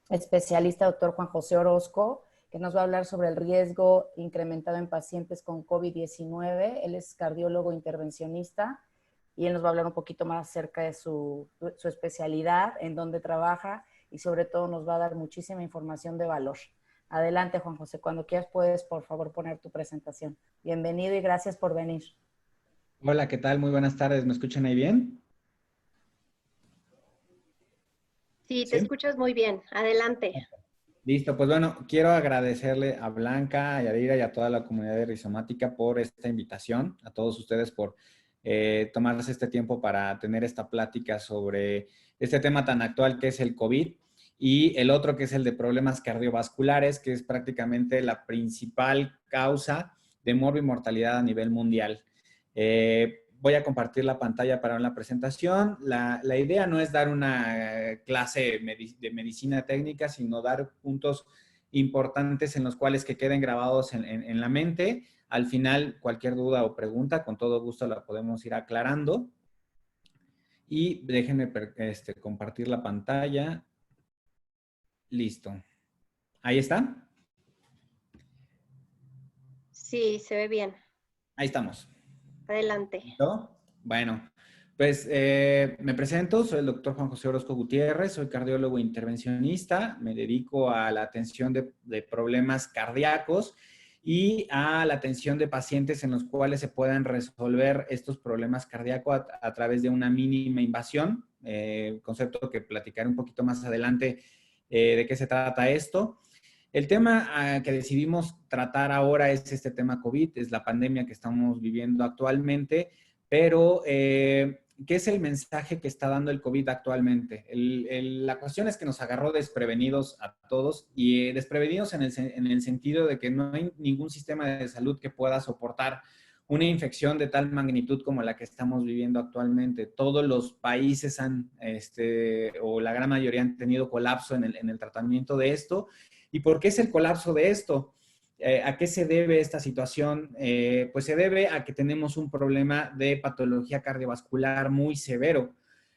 especialista doctor Juan José Orozco, que nos va a hablar sobre el riesgo incrementado en pacientes con COVID-19. Él es cardiólogo intervencionista y él nos va a hablar un poquito más acerca de su especialidad, en dónde trabaja y sobre todo nos va a dar muchísima información de valor. Adelante, Juan José, cuando quieras puedes, por favor, poner tu presentación. Bienvenido y gracias por venir. Hola, ¿qué tal? Muy buenas tardes. ¿Me escuchan ahí bien? Sí, te Sí. escuchas muy bien. Adelante. Listo, pues bueno, quiero agradecerle a Blanca, a Yadira y a toda la comunidad de Rizomática por esta invitación, a todos ustedes por tomarse este tiempo para tener esta plática sobre este tema tan actual que es el COVID y el otro que es el de problemas cardiovasculares, que es prácticamente la principal causa de mortalidad a nivel mundial. Voy a compartir la pantalla para la presentación. La idea no es dar una clase de medicina técnica, sino dar puntos importantes en los cuales que queden grabados en la mente. Al final, cualquier duda o pregunta, con todo gusto la podemos ir aclarando. Y déjenme compartir la pantalla. Listo. ¿Ahí está? Sí, se ve bien. Ahí estamos. Adelante. ¿Listo? Bueno, pues me presento, soy el doctor Juan José Orozco Gutiérrez, soy cardiólogo intervencionista, me dedico a la atención de problemas cardíacos y a la atención de pacientes en los cuales se puedan resolver estos problemas cardíacos a través de una mínima invasión, concepto que platicaré un poquito más adelante de qué se trata esto. El tema que decidimos tratar ahora es este tema COVID, es la pandemia que estamos viviendo actualmente, pero ¿qué es el mensaje que está dando el COVID actualmente? La cuestión es que nos agarró desprevenidos a todos y desprevenidos en el sentido de que no hay ningún sistema de salud que pueda soportar una infección de tal magnitud como la que estamos viviendo actualmente. Todos los países han, o la gran mayoría han tenido colapso en el tratamiento de esto. ¿Y por qué es el colapso de esto? ¿A qué se debe esta situación? Pues se debe a que tenemos un problema de patología cardiovascular muy severo.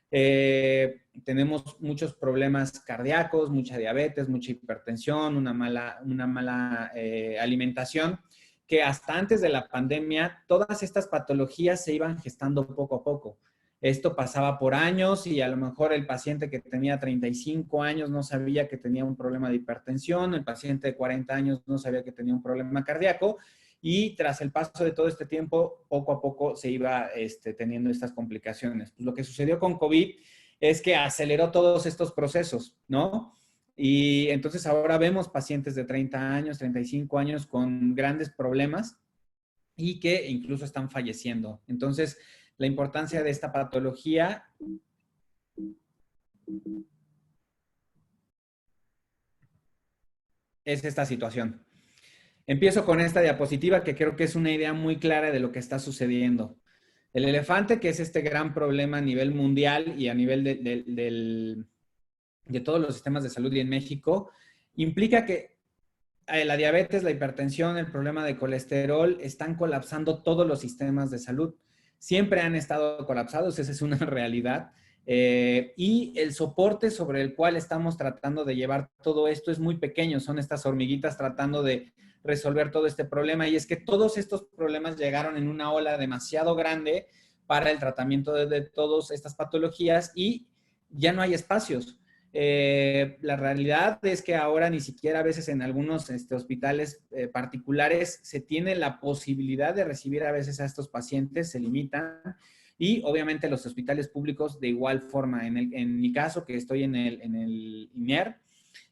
Tenemos muchos problemas cardíacos, mucha diabetes, mucha hipertensión, una mala alimentación, que hasta antes de la pandemia todas estas patologías se iban gestando poco a poco. Esto pasaba por años y a lo mejor el paciente que tenía 35 años no sabía que tenía un problema de hipertensión, el paciente de 40 años no sabía que tenía un problema cardíaco y tras el paso de todo este tiempo, poco a poco se iba teniendo estas complicaciones. Pues lo que sucedió con COVID es que aceleró todos estos procesos, ¿no? Y entonces ahora vemos pacientes de 30 años, 35 años con grandes problemas y que incluso están falleciendo. Entonces, la importancia de esta patología es esta situación. Empiezo con esta diapositiva que creo que es una idea muy clara de lo que está sucediendo. El elefante, que es este gran problema a nivel mundial y a nivel de todos los sistemas de salud y en México, implica que la diabetes, la hipertensión, el problema de colesterol están colapsando todos los sistemas de salud. Siempre han estado colapsados, esa es una realidad. Y el soporte sobre el cual estamos tratando de llevar todo esto es muy pequeño, son estas hormiguitas tratando de resolver todo este problema y es que todos estos problemas llegaron en una ola demasiado grande para el tratamiento de todas estas patologías y ya no hay espacios. La realidad es que ahora ni siquiera a veces en algunos hospitales particulares se tiene la posibilidad de recibir a veces a estos pacientes, se limitan y obviamente los hospitales públicos de igual forma. En mi caso, que estoy en el INER,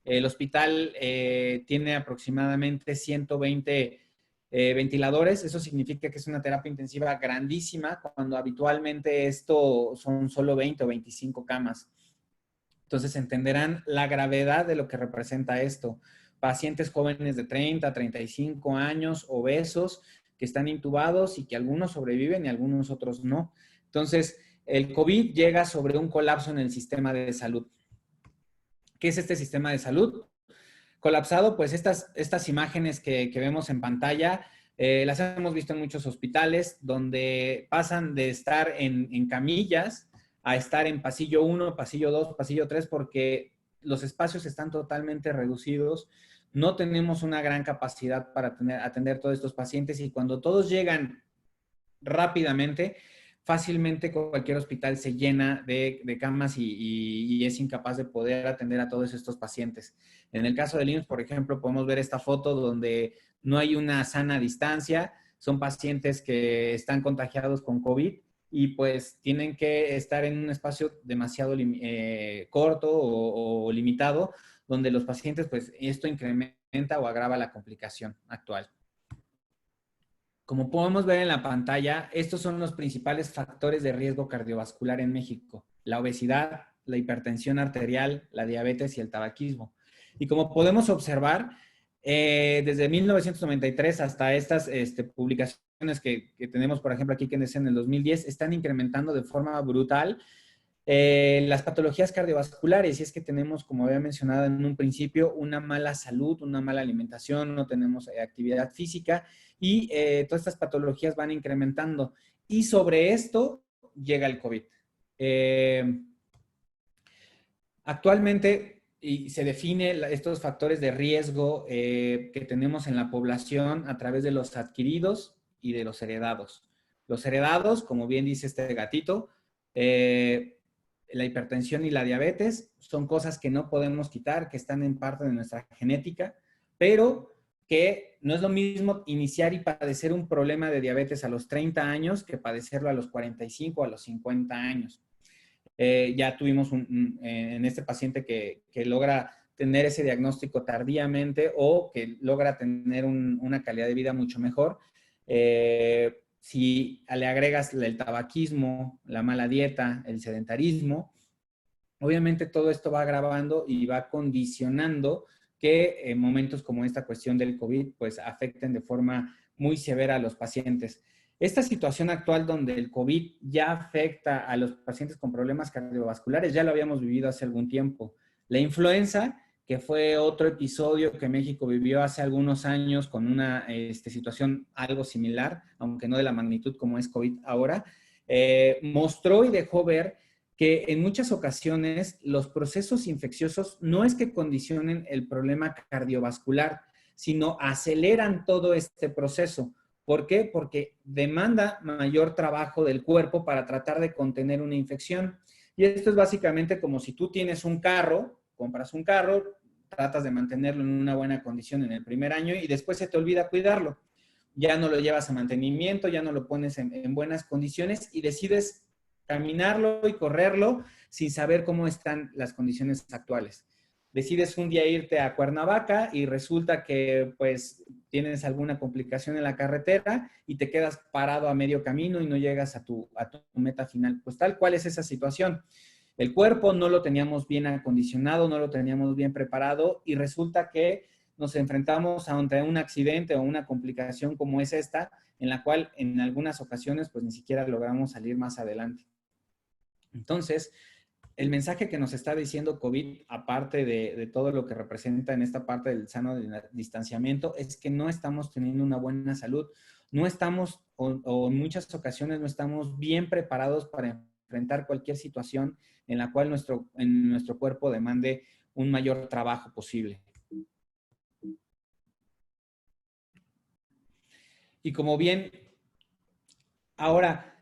el hospital tiene aproximadamente 120 ventiladores. Eso significa que es una terapia intensiva grandísima cuando habitualmente esto son solo 20 o 25 camas. Entonces entenderán la gravedad de lo que representa esto. Pacientes jóvenes de 30, 35 años, obesos, que están intubados y que algunos sobreviven y algunos otros no. Entonces, el COVID llega sobre un colapso en el sistema de salud. ¿Qué es este sistema de salud? Colapsado, pues estas imágenes que vemos en pantalla las hemos visto en muchos hospitales donde pasan de estar en camillas a estar en pasillo 1, pasillo 2, pasillo 3, porque los espacios están totalmente reducidos, no tenemos una gran capacidad para atender todos estos pacientes y cuando todos llegan rápidamente, fácilmente cualquier hospital se llena de camas y es incapaz de poder atender a todos estos pacientes. En el caso del IMSS, por ejemplo, podemos ver esta foto donde no hay una sana distancia, son pacientes que están contagiados con COVID y pues tienen que estar en un espacio demasiado corto o limitado, donde los pacientes, pues esto incrementa o agrava la complicación actual. Como podemos ver en la pantalla, estos son los principales factores de riesgo cardiovascular en México: la obesidad, la hipertensión arterial, la diabetes y el tabaquismo. Y como podemos observar, desde 1993 hasta estas publicaciones que tenemos, por ejemplo, aquí que es en el 2010, están incrementando de forma brutal las patologías cardiovasculares, y es que tenemos, como había mencionado en un principio, una mala salud, una mala alimentación, no tenemos actividad física y todas estas patologías van incrementando. Y sobre esto llega el COVID. Actualmente y se define estos factores de riesgo que tenemos en la población a través de los adquiridos y de los heredados. Los heredados, como bien dice este gatito, la hipertensión y la diabetes son cosas que no podemos quitar, que están en parte de nuestra genética, pero que no es lo mismo iniciar y padecer un problema de diabetes a los 30 años que padecerlo a los 45 o a los 50 años. Ya tuvimos en este paciente que logra tener ese diagnóstico tardíamente o que logra tener una calidad de vida mucho mejor. Si le agregas el tabaquismo, la mala dieta, el sedentarismo, obviamente todo esto va agravando y va condicionando que en momentos como esta cuestión del COVID, pues afecten de forma muy severa a los pacientes. Esta situación actual donde el COVID ya afecta a los pacientes con problemas cardiovasculares, ya lo habíamos vivido hace algún tiempo. La influenza, que fue otro episodio que México vivió hace algunos años con una situación algo similar, aunque no de la magnitud como es COVID ahora, mostró y dejó ver que en muchas ocasiones los procesos infecciosos no es que condicionen el problema cardiovascular, sino aceleran todo este proceso. ¿Por qué? Porque demanda mayor trabajo del cuerpo para tratar de contener una infección. Y esto es básicamente como si tú tienes un carro, compras un carro, tratas de mantenerlo en una buena condición en el primer año y después se te olvida cuidarlo. Ya no lo llevas a mantenimiento, ya no lo pones en buenas condiciones y decides caminarlo y correrlo sin saber cómo están las condiciones actuales. Decides un día irte a Cuernavaca y resulta que pues tienes alguna complicación en la carretera y te quedas parado a medio camino y no llegas a tu meta final. Pues tal cual es esa situación. El cuerpo no lo teníamos bien acondicionado, no lo teníamos bien preparado y resulta que nos enfrentamos ante un accidente o una complicación como es esta, en la cual en algunas ocasiones pues ni siquiera logramos salir más adelante. Entonces, el mensaje que nos está diciendo COVID, aparte de todo lo que representa en esta parte del sano distanciamiento, es que no estamos teniendo una buena salud, no estamos, o en muchas ocasiones no estamos bien preparados para enfrentar cualquier situación en la cual nuestro cuerpo demande un mayor trabajo posible. Y como bien, ahora,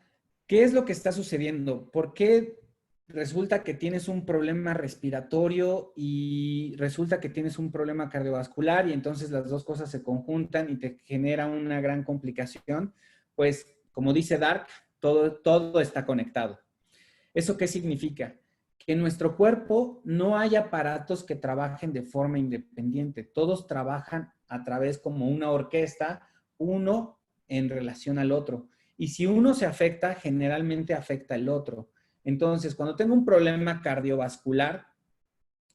¿qué es lo que está sucediendo? ¿Por qué resulta que tienes un problema respiratorio y resulta que tienes un problema cardiovascular y entonces las dos cosas se conjuntan y te genera una gran complicación? Pues, como dice Dark, todo está conectado. ¿Eso qué significa? Que en nuestro cuerpo no hay aparatos que trabajen de forma independiente. Todos trabajan a través como una orquesta, uno en relación al otro. Y si uno se afecta, generalmente afecta al otro. Entonces, cuando tengo un problema cardiovascular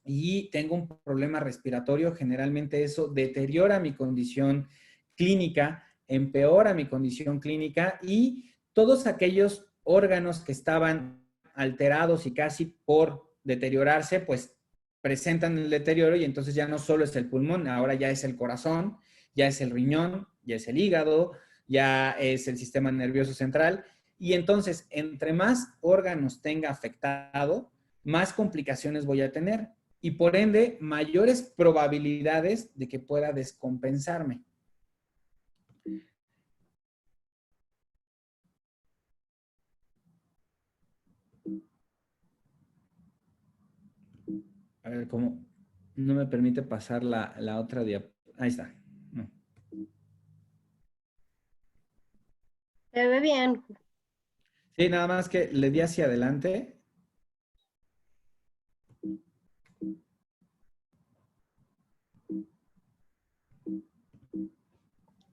y tengo un problema respiratorio, generalmente eso deteriora mi condición clínica, empeora mi condición clínica y todos aquellos órganos que estaban alterados y casi por deteriorarse, pues presentan el deterioro y entonces ya no solo es el pulmón, ahora ya es el corazón, ya es el riñón, ya es el hígado, ya es el sistema nervioso central. Y entonces, entre más órganos tenga afectado, más complicaciones voy a tener. y por ende mayores probabilidades de que pueda descompensarme. A ver, ¿cómo? No me permite pasar la otra diapositiva. Ahí está. No. Se ve bien. Sí, nada más que le di hacia adelante.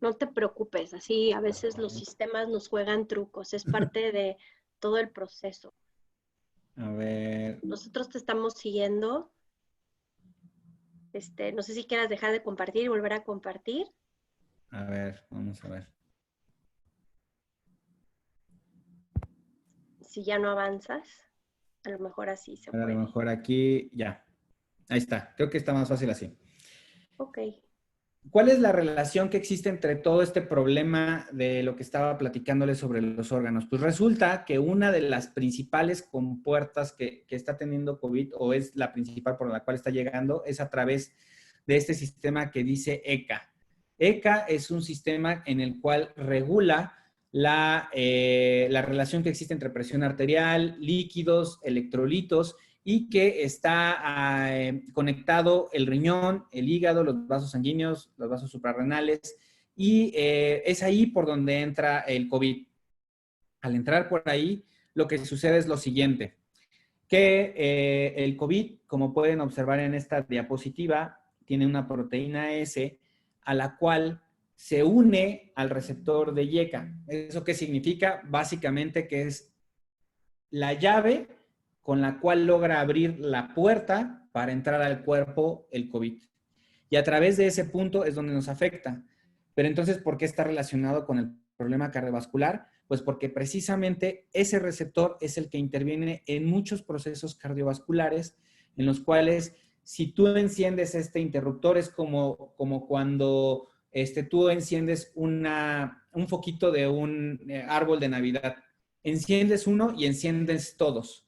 No te preocupes, así a veces los sistemas nos juegan trucos, es parte de todo el proceso. A ver. Nosotros te estamos siguiendo. No sé si quieras dejar de compartir y volver a compartir. A ver, vamos a ver. Si ya no avanzas, a lo mejor así se A lo puede. mejor aquí, ya. Ahí está. Creo que está más fácil así. Ok. ¿Cuál es la relación que existe entre todo este problema de lo que estaba platicándoles sobre los órganos? Pues resulta que una de las principales compuertas que está teniendo COVID, o es la principal por la cual está llegando, es a través de este sistema que dice ECA. ECA es un sistema en el cual regula la relación que existe entre presión arterial, líquidos, electrolitos, y que está conectado el riñón, el hígado, los vasos sanguíneos, los vasos suprarrenales, y es ahí por donde entra el COVID. Al entrar por ahí, lo que sucede es lo siguiente, que el COVID, como pueden observar en esta diapositiva, tiene una proteína S a la cual se une al receptor de YECA. ¿Eso qué significa? Básicamente que es la llave con la cual logra abrir la puerta para entrar al cuerpo el COVID. Y a través de ese punto es donde nos afecta. Pero entonces, ¿por qué está relacionado con el problema cardiovascular? Pues porque precisamente ese receptor es el que interviene en muchos procesos cardiovasculares en los cuales si tú enciendes este interruptor es como cuando tú enciendes un foquito de un árbol de Navidad. Enciendes uno y enciendes todos.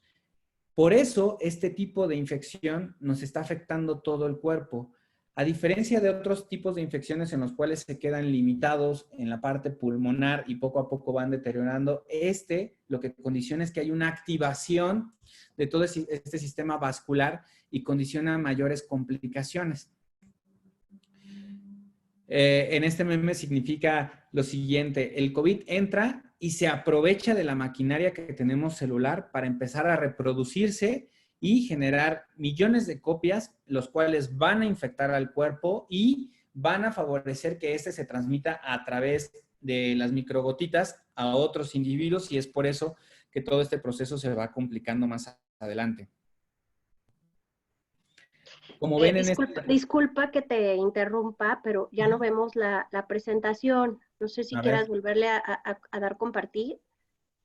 Por eso, este tipo de infección nos está afectando todo el cuerpo. A diferencia de otros tipos de infecciones en los cuales se quedan limitados en la parte pulmonar y poco a poco van deteriorando, lo que condiciona es que hay una activación de todo este sistema vascular y condiciona mayores complicaciones. En este meme significa lo siguiente: el COVID entra y se aprovecha de la maquinaria que tenemos celular para empezar a reproducirse y generar millones de copias, los cuales van a infectar al cuerpo y van a favorecer que se transmita a través de las microgotitas a otros individuos, y es por eso que todo este proceso se va complicando más adelante. Como ven en disculpa que te interrumpa, pero ya no vemos la presentación. No sé si quieras volverle a dar compartir.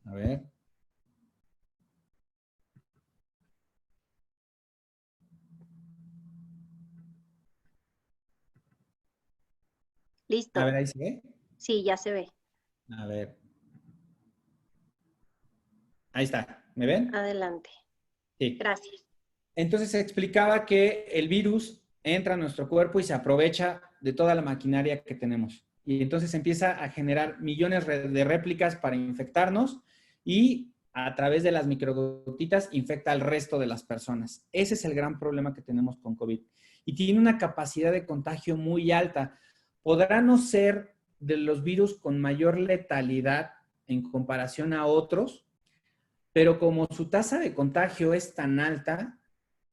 A ver. Listo. A ver, ahí se ve. Sí, ya se ve. A ver. Ahí está. ¿Me ven? Adelante. Sí. Gracias. Entonces se explicaba que el virus entra a nuestro cuerpo y se aprovecha de toda la maquinaria que tenemos. Y entonces empieza a generar millones de réplicas para infectarnos y a través de las microgotitas infecta al resto de las personas. Ese es el gran problema que tenemos con COVID. Y tiene una capacidad de contagio muy alta. Podrá no ser de los virus con mayor letalidad en comparación a otros, pero como su tasa de contagio es tan alta,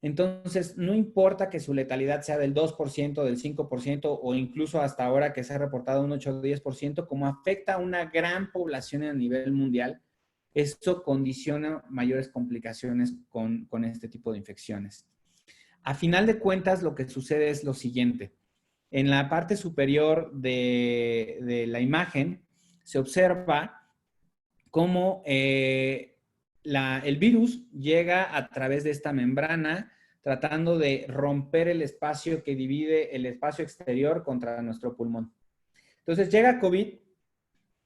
entonces no importa que su letalidad sea del 2%, del 5% o incluso hasta ahora que se ha reportado un 8 o 10%, como afecta a una gran población a nivel mundial, esto condiciona mayores complicaciones con este tipo de infecciones. A final de cuentas, lo que sucede es lo siguiente. En la parte superior de la imagen se observa cómo el virus llega a través de esta membrana tratando de romper el espacio que divide el espacio exterior contra nuestro pulmón. Entonces llega COVID,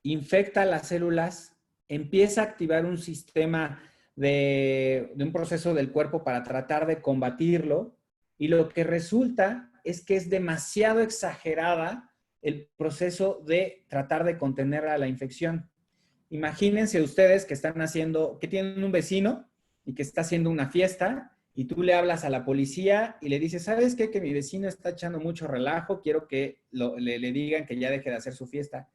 infecta las células, empieza a activar un sistema de un proceso del cuerpo para tratar de combatirlo, Y lo que resulta es que es demasiado exagerada el proceso de tratar de contener a la infección. Imagínense ustedes que están haciendo, que tienen un vecino y que está haciendo una fiesta y tú le hablas a la policía y le dices, ¿sabes qué? Que mi vecino está echando mucho relajo, quiero que le digan que ya deje de hacer su fiesta.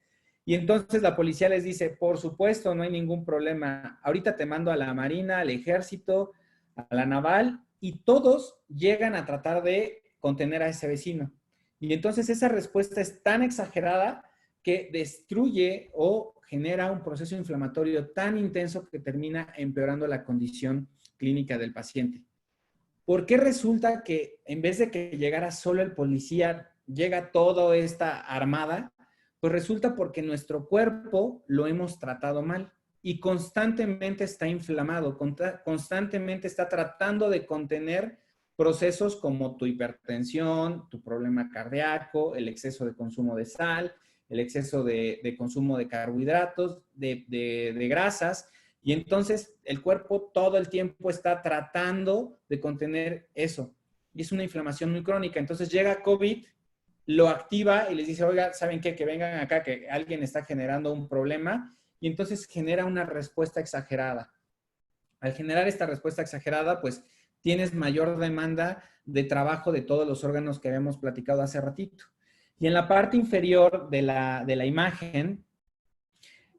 Y entonces la policía les dice, por supuesto, no hay ningún problema. Ahorita te mando a la Marina, al Ejército, a la Naval, y todos llegan a tratar de contener a ese vecino. Y entonces esa respuesta es tan exagerada que destruye o genera un proceso inflamatorio tan intenso que termina empeorando la condición clínica del paciente. ¿Por qué resulta que en vez de que llegara solo el policía, llega toda esta armada? Pues resulta porque nuestro cuerpo lo hemos tratado mal y constantemente está inflamado, constantemente está tratando de contener procesos como tu hipertensión, tu problema cardíaco, el exceso de consumo de sal, el exceso de consumo de carbohidratos, de grasas. Y entonces el cuerpo todo el tiempo está tratando de contener eso. Y es una inflamación muy crónica. Entonces llega COVID, lo activa y les dice, oiga, ¿saben qué? Que vengan acá, que alguien está generando un problema. Y entonces genera una respuesta exagerada. Al generar esta respuesta exagerada, pues tienes mayor demanda de trabajo de todos los órganos que habíamos platicado hace ratito. Y en la parte inferior de la imagen,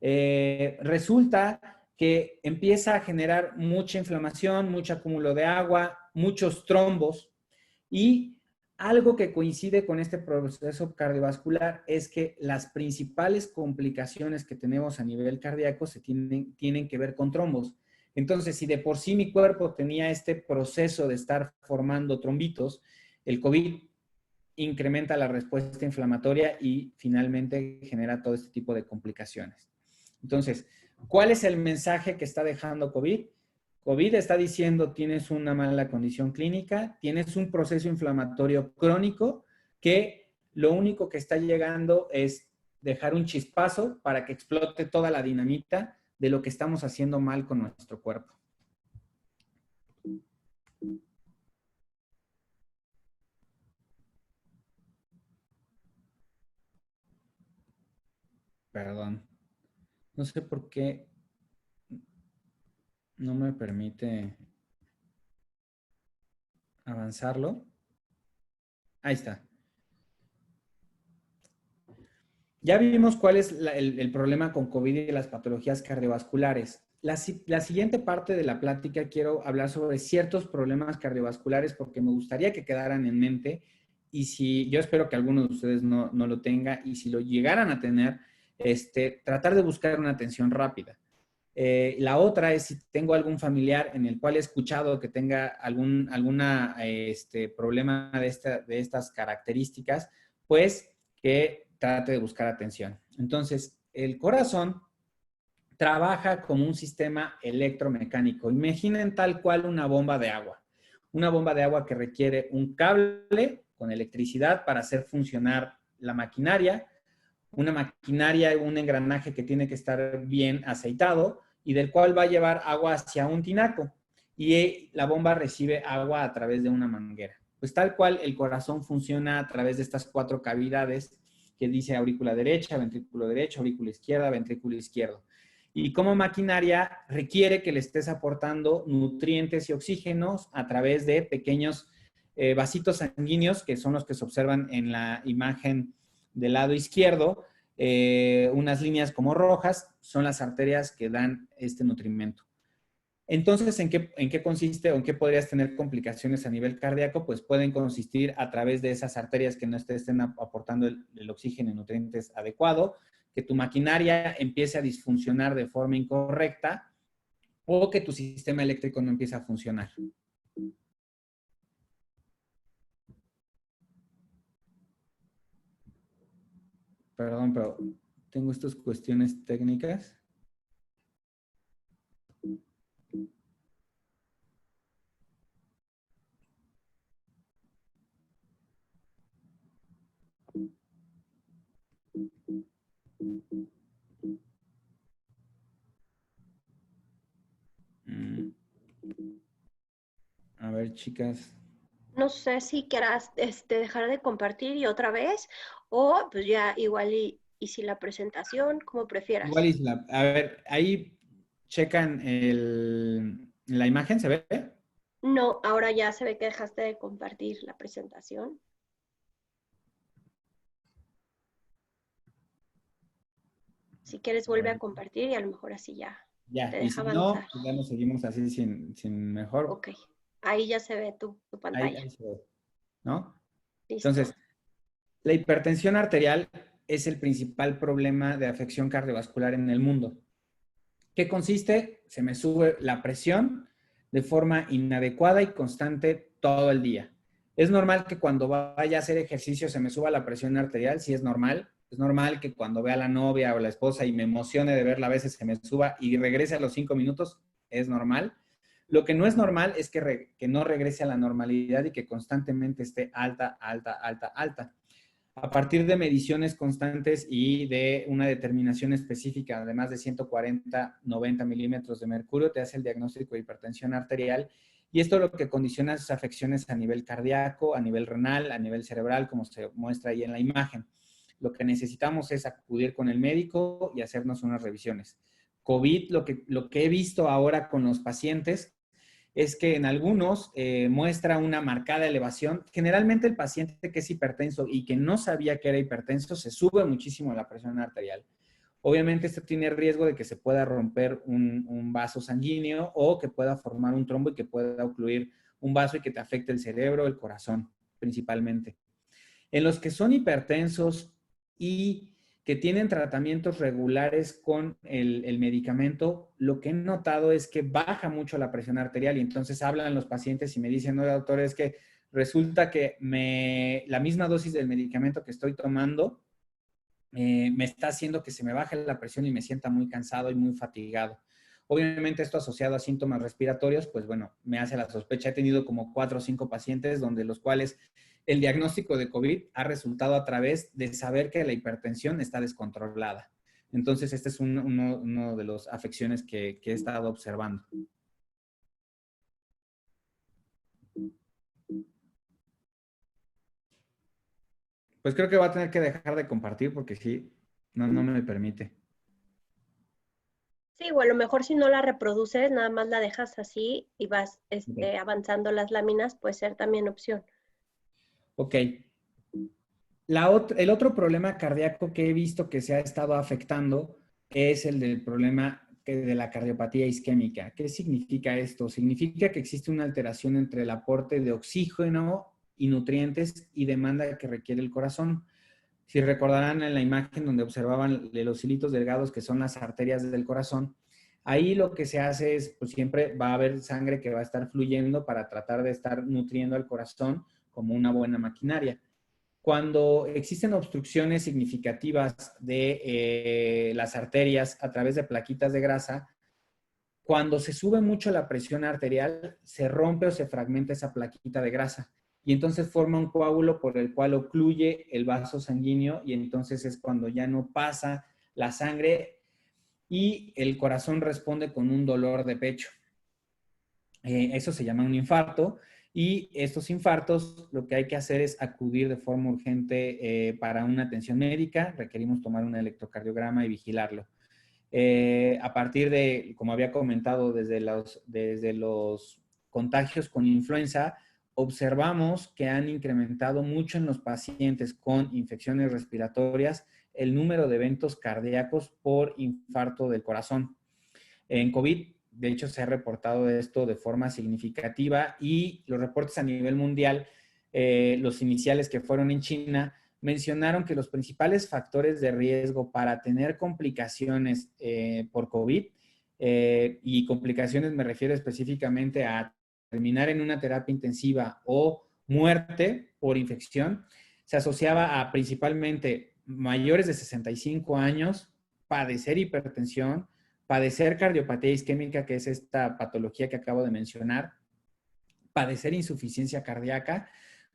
resulta que empieza a generar mucha inflamación, mucho acúmulo de agua, muchos trombos y algo que coincide con este proceso cardiovascular es que las principales complicaciones que tenemos a nivel cardíaco tienen que ver con trombos. Entonces, si de por sí mi cuerpo tenía este proceso de estar formando trombitos, el COVID incrementa la respuesta inflamatoria y finalmente genera todo este tipo de complicaciones. Entonces, ¿cuál es el mensaje que está dejando COVID? COVID está diciendo tienes una mala condición clínica, tienes un proceso inflamatorio crónico que lo único que está llegando es dejar un chispazo para que explote toda la dinamita de lo que estamos haciendo mal con nuestro cuerpo. Perdón. No sé por qué no me permite avanzarlo. Ahí está. Ya vimos cuál es el problema con COVID y las patologías cardiovasculares. La siguiente parte de la plática quiero hablar sobre ciertos problemas cardiovasculares porque me gustaría que quedaran en mente y si yo espero que alguno de ustedes no lo tenga y si lo llegaran a tener, tratar de buscar una atención rápida. La otra es si tengo algún familiar en el cual he escuchado que tenga alguna problema de estas características, pues que trate de buscar atención. Entonces, el corazón trabaja como un sistema electromecánico. Imaginen tal cual una bomba de agua. Una bomba de agua que requiere un cable con electricidad para hacer funcionar la maquinaria, una maquinaria, un engranaje que tiene que estar bien aceitado y del cual va a llevar agua hacia un tinaco y la bomba recibe agua a través de una manguera. Pues tal cual el corazón funciona a través de estas 4 cavidades que dice aurícula derecha, aurícula izquierda, ventrículo izquierdo. Y como maquinaria requiere que le estés aportando nutrientes y oxígenos a través de pequeños vasitos sanguíneos que son los que se observan en la imagen del lado izquierdo, unas líneas como rojas son las arterias que dan este nutrimento. Entonces, ¿en qué consiste o en qué podrías tener complicaciones a nivel cardíaco? Pues pueden consistir a través de esas arterias que no estén aportando el oxígeno y nutrientes adecuado, que tu maquinaria empiece a disfuncionar de forma incorrecta o que tu sistema eléctrico no empiece a funcionar. Perdón, pero tengo estas cuestiones técnicas. A ver, chicas. no sé si quieras dejar de compartir y otra vez, o pues ya igual y si la presentación, como Igual, prefieras. Isla, a ver, ahí checan la imagen, ¿se ve? No, ahora ya se ve que dejaste de compartir la presentación. Si quieres, A vuelve ver, a compartir y a lo mejor así ya ya, te y deja si no, avanzar. pues ya nos seguimos así sin mejor. Ok, ahí ya se ve tu Ahí pantalla. se ve, ¿no? Listo. Entonces, la hipertensión arterial es el principal problema de afección cardiovascular en el mundo. ¿Qué consiste? Se me sube la presión de forma inadecuada y constante todo el día. ¿Es normal que cuando vaya a hacer ejercicio se me suba la presión arterial? Sí, es normal. Es normal que cuando vea a la novia o la esposa y me emocione de verla a veces se me suba y regrese a los 5 minutos. Es normal. Lo que no es normal es que no regrese a la normalidad y que constantemente esté alta, alta, alta, alta. A partir de mediciones constantes y de una determinación específica, además de 140, 90 milímetros de mercurio, te hace el diagnóstico de hipertensión arterial. Y esto lo que condiciona sus afecciones a nivel cardíaco, a nivel renal, a nivel cerebral, como se muestra ahí en la imagen. Lo que necesitamos es acudir con el médico y hacernos unas revisiones. COVID, lo que he visto ahora con los pacientes es que en algunos muestra una marcada elevación. Generalmente el paciente que es hipertenso y que no sabía que era hipertenso se sube muchísimo la presión arterial. Obviamente esto tiene riesgo de que se pueda romper un vaso sanguíneo o que pueda formar un trombo y que pueda ocluir un vaso y que te afecte el cerebro, el corazón principalmente. En los que son hipertensos y que tienen tratamientos regulares con el medicamento, lo que he notado es que baja mucho la presión arterial y entonces hablan los pacientes y me dicen, no, doctor, es que resulta que la misma dosis del medicamento que estoy tomando me está haciendo que se me baje la presión y me sienta muy cansado y muy fatigado. Obviamente esto asociado a síntomas respiratorios, pues bueno, me hace la sospecha. He tenido como 4 o 5 pacientes donde los cuales el diagnóstico de COVID ha resultado a través de saber que la hipertensión está descontrolada. Entonces, este es uno de las afecciones que he estado observando. Pues creo que va a tener que dejar de compartir porque sí, no me permite. Sí, o a lo mejor si no la reproduces, nada más la dejas así y vas Okay. avanzando las láminas, puede ser también opción. Ok. El otro problema cardíaco que he visto que se ha estado afectando es el del problema de la cardiopatía isquémica. ¿Qué significa esto? Significa que existe una alteración entre el aporte de oxígeno y nutrientes y demanda que requiere el corazón. Si recordarán en la imagen donde observaban los hilitos delgados que son las arterias del corazón, ahí lo que se hace es, pues siempre va a haber sangre que va a estar fluyendo para tratar de estar nutriendo al corazón como una buena maquinaria. Cuando existen obstrucciones significativas de las arterias a través de plaquitas de grasa, cuando se sube mucho la presión arterial, se rompe o se fragmenta esa plaquita de grasa y entonces forma un coágulo por el cual ocluye el vaso sanguíneo y entonces es cuando ya no pasa la sangre y el corazón responde con un dolor de pecho. Eso se llama un infarto y estos infartos lo que hay que hacer es acudir de forma urgente para una atención médica. Requerimos tomar un electrocardiograma y vigilarlo. A partir de, como había comentado, desde los contagios con influenza, observamos que han incrementado mucho en los pacientes con infecciones respiratorias el número de eventos cardíacos por infarto del corazón. En COVID, de hecho, se ha reportado esto de forma significativa y los reportes a nivel mundial, los iniciales que fueron en China, mencionaron que los principales factores de riesgo para tener complicaciones por COVID, y complicaciones me refiero específicamente a terminar en una terapia intensiva o muerte por infección, se asociaba a principalmente mayores de 65 años, padecer hipertensión, padecer cardiopatía isquémica, que es esta patología que acabo de mencionar, padecer insuficiencia cardíaca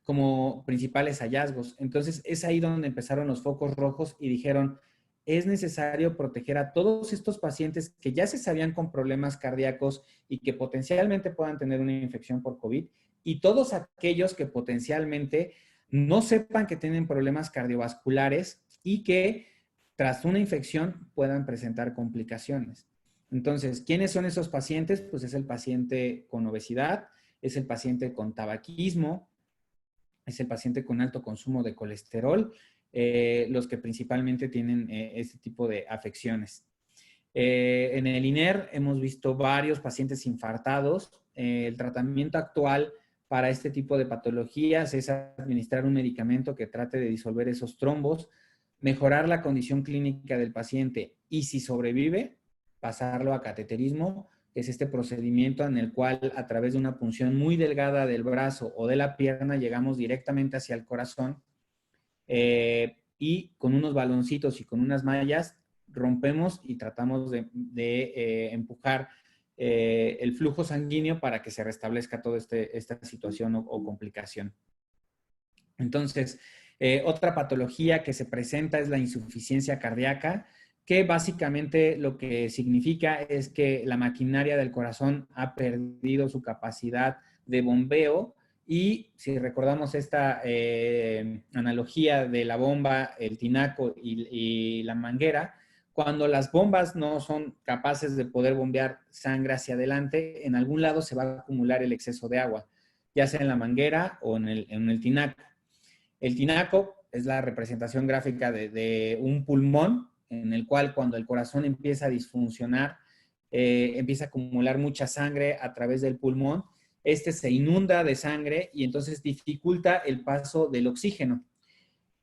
como principales hallazgos. Entonces es ahí donde empezaron los focos rojos y dijeron, es necesario proteger a todos estos pacientes que ya se sabían con problemas cardíacos y que potencialmente puedan tener una infección por COVID, y todos aquellos que potencialmente no sepan que tienen problemas cardiovasculares y que tras una infección puedan presentar complicaciones. Entonces, ¿quiénes son esos pacientes? Pues es el paciente con obesidad, es el paciente con tabaquismo, es el paciente con alto consumo de colesterol, los que principalmente tienen este tipo de afecciones. En el INER hemos visto varios pacientes infartados. El tratamiento actual para este tipo de patologías es administrar un medicamento que trate de disolver esos trombos, mejorar la condición clínica del paciente y si sobrevive, pasarlo a cateterismo, que es este procedimiento en el cual a través de una punción muy delgada del brazo o de la pierna llegamos directamente hacia el corazón y con unos baloncitos y con unas mallas rompemos y tratamos de empujar el flujo sanguíneo para que se restablezca toda esta situación o complicación. Entonces, otra patología que se presenta es la insuficiencia cardíaca, que básicamente lo que significa es que la maquinaria del corazón ha perdido su capacidad de bombeo y si recordamos esta analogía de la bomba, el tinaco y la manguera, cuando las bombas no son capaces de poder bombear sangre hacia adelante, en algún lado se va a acumular el exceso de agua, ya sea en la manguera o en el tinaco. El tinaco es la representación gráfica de un pulmón en el cual cuando el corazón empieza a disfuncionar, empieza a acumular mucha sangre a través del pulmón, este se inunda de sangre y entonces dificulta el paso del oxígeno.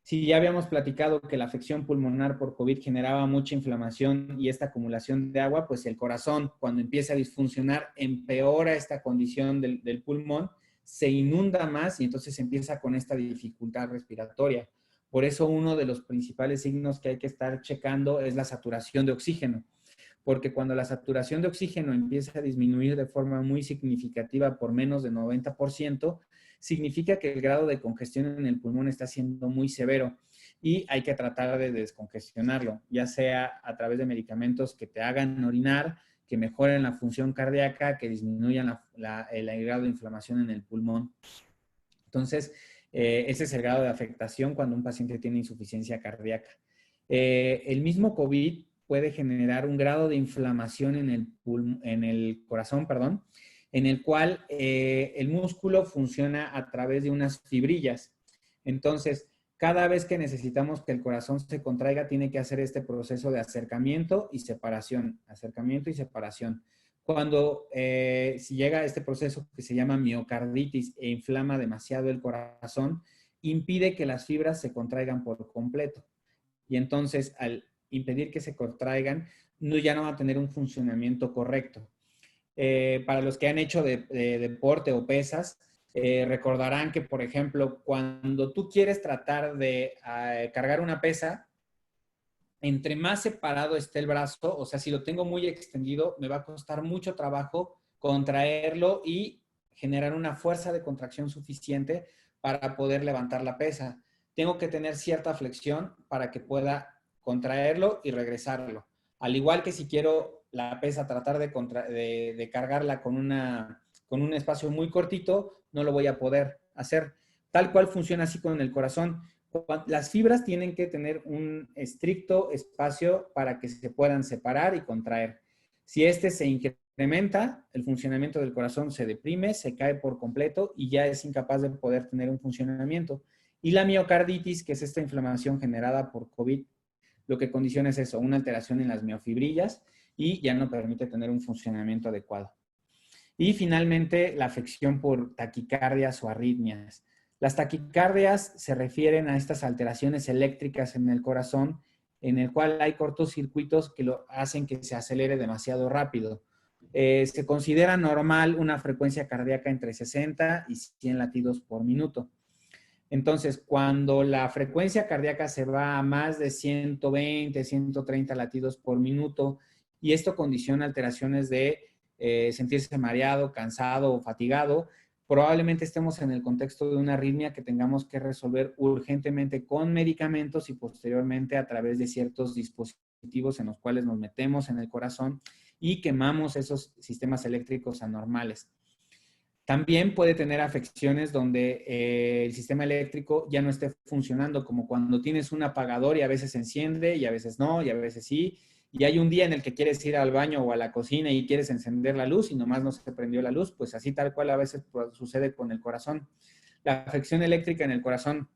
Si ya habíamos platicado que la afección pulmonar por COVID generaba mucha inflamación y esta acumulación de agua, pues el corazón cuando empieza a disfuncionar empeora esta condición del pulmón, se inunda más y entonces empieza con esta dificultad respiratoria. Por eso uno de los principales signos que hay que estar checando es la saturación de oxígeno, porque cuando la saturación de oxígeno empieza a disminuir de forma muy significativa por menos de 90%, significa que el grado de congestión en el pulmón está siendo muy severo y hay que tratar de descongestionarlo, ya sea a través de medicamentos que te hagan orinar, que mejoren la función cardíaca, que disminuyan el grado de inflamación en el pulmón. Entonces, ese es el grado de afectación cuando un paciente tiene insuficiencia cardíaca. El mismo COVID puede generar un grado de inflamación en el corazón, perdón, en el cual el músculo funciona a través de unas fibrillas. Entonces, cada vez que necesitamos que el corazón se contraiga, tiene que hacer este proceso de acercamiento y separación, acercamiento y separación. Cuando si llega a este proceso que se llama miocarditis e inflama demasiado el corazón, impide que las fibras se contraigan por completo. Y entonces, al impedir que se contraigan, ya no va a tener un funcionamiento correcto. Para los que han hecho de deporte o pesas, recordarán que, por ejemplo, cuando tú quieres tratar de cargar una pesa, entre más separado esté el brazo, o sea, si lo tengo muy extendido, me va a costar mucho trabajo contraerlo y generar una fuerza de contracción suficiente para poder levantar la pesa. Tengo que tener cierta flexión para que pueda contraerlo y regresarlo. Al igual que si quiero la pesa tratar de cargarla con un espacio muy cortito, no lo voy a poder hacer. Tal cual funciona así con el corazón. Las fibras tienen que tener un estricto espacio para que se puedan separar y contraer. Si este se incrementa, el funcionamiento del corazón se deprime, se cae por completo y ya es incapaz de poder tener un funcionamiento. Y la miocarditis, que es esta inflamación generada por COVID, lo que condiciona es eso, una alteración en las miofibrillas y ya no permite tener un funcionamiento adecuado. Y finalmente, la afección por taquicardias o arritmias. Las taquicardias se refieren a estas alteraciones eléctricas en el corazón, en el cual hay cortocircuitos que lo hacen que se acelere demasiado rápido. Se considera normal una frecuencia cardíaca entre 60 y 100 latidos por minuto. Entonces, cuando la frecuencia cardíaca se va a más de 120, 130 latidos por minuto, y esto condiciona alteraciones de sentirse mareado, cansado o fatigado, probablemente estemos en el contexto de una arritmia que tengamos que resolver urgentemente con medicamentos y posteriormente a través de ciertos dispositivos en los cuales nos metemos en el corazón y quemamos esos sistemas eléctricos anormales. También puede tener afecciones donde el sistema eléctrico ya no esté funcionando, como cuando tienes un apagador y a veces se enciende y a veces no, y a veces sí. Y hay un día en el que quieres ir al baño o a la cocina y quieres encender la luz y nomás no se prendió la luz, pues así tal cual a veces sucede con el corazón. La afección eléctrica en el corazón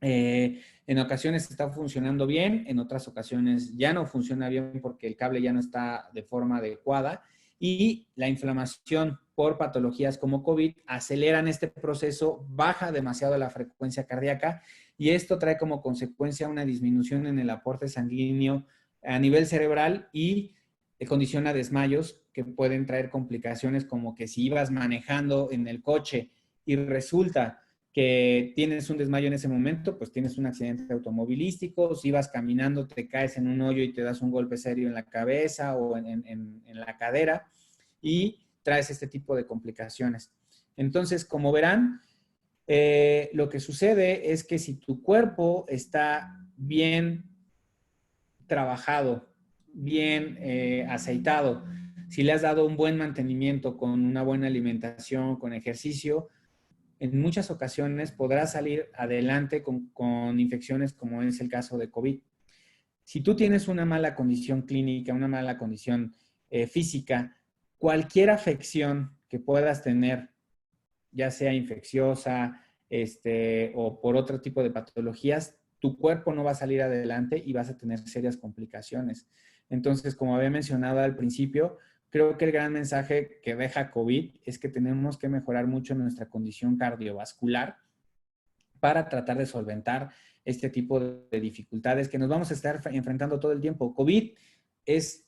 en ocasiones está funcionando bien, en otras ocasiones ya no funciona bien porque el cable ya no está de forma adecuada y la inflamación por patologías como COVID aceleran este proceso, baja demasiado la frecuencia cardíaca y esto trae como consecuencia una disminución en el aporte sanguíneo a nivel cerebral y condiciona desmayos que pueden traer complicaciones como que si ibas manejando en el coche y resulta que tienes un desmayo en ese momento, pues tienes un accidente automovilístico, si vas caminando te caes en un hoyo y te das un golpe serio en la cabeza o en la cadera y traes este tipo de complicaciones. Entonces, como verán, lo que sucede es que si tu cuerpo está bien trabajado, bien aceitado, si le has dado un buen mantenimiento con una buena alimentación, con ejercicio, en muchas ocasiones podrás salir adelante con infecciones como es el caso de COVID. Si tú tienes una mala condición clínica, una mala condición física, cualquier afección que puedas tener, ya sea infecciosa o por otro tipo de patologías, tu cuerpo no va a salir adelante y vas a tener serias complicaciones. Entonces, como había mencionado al principio, creo que el gran mensaje que deja COVID es que tenemos que mejorar mucho nuestra condición cardiovascular para tratar de solventar este tipo de dificultades que nos vamos a estar enfrentando todo el tiempo. COVID es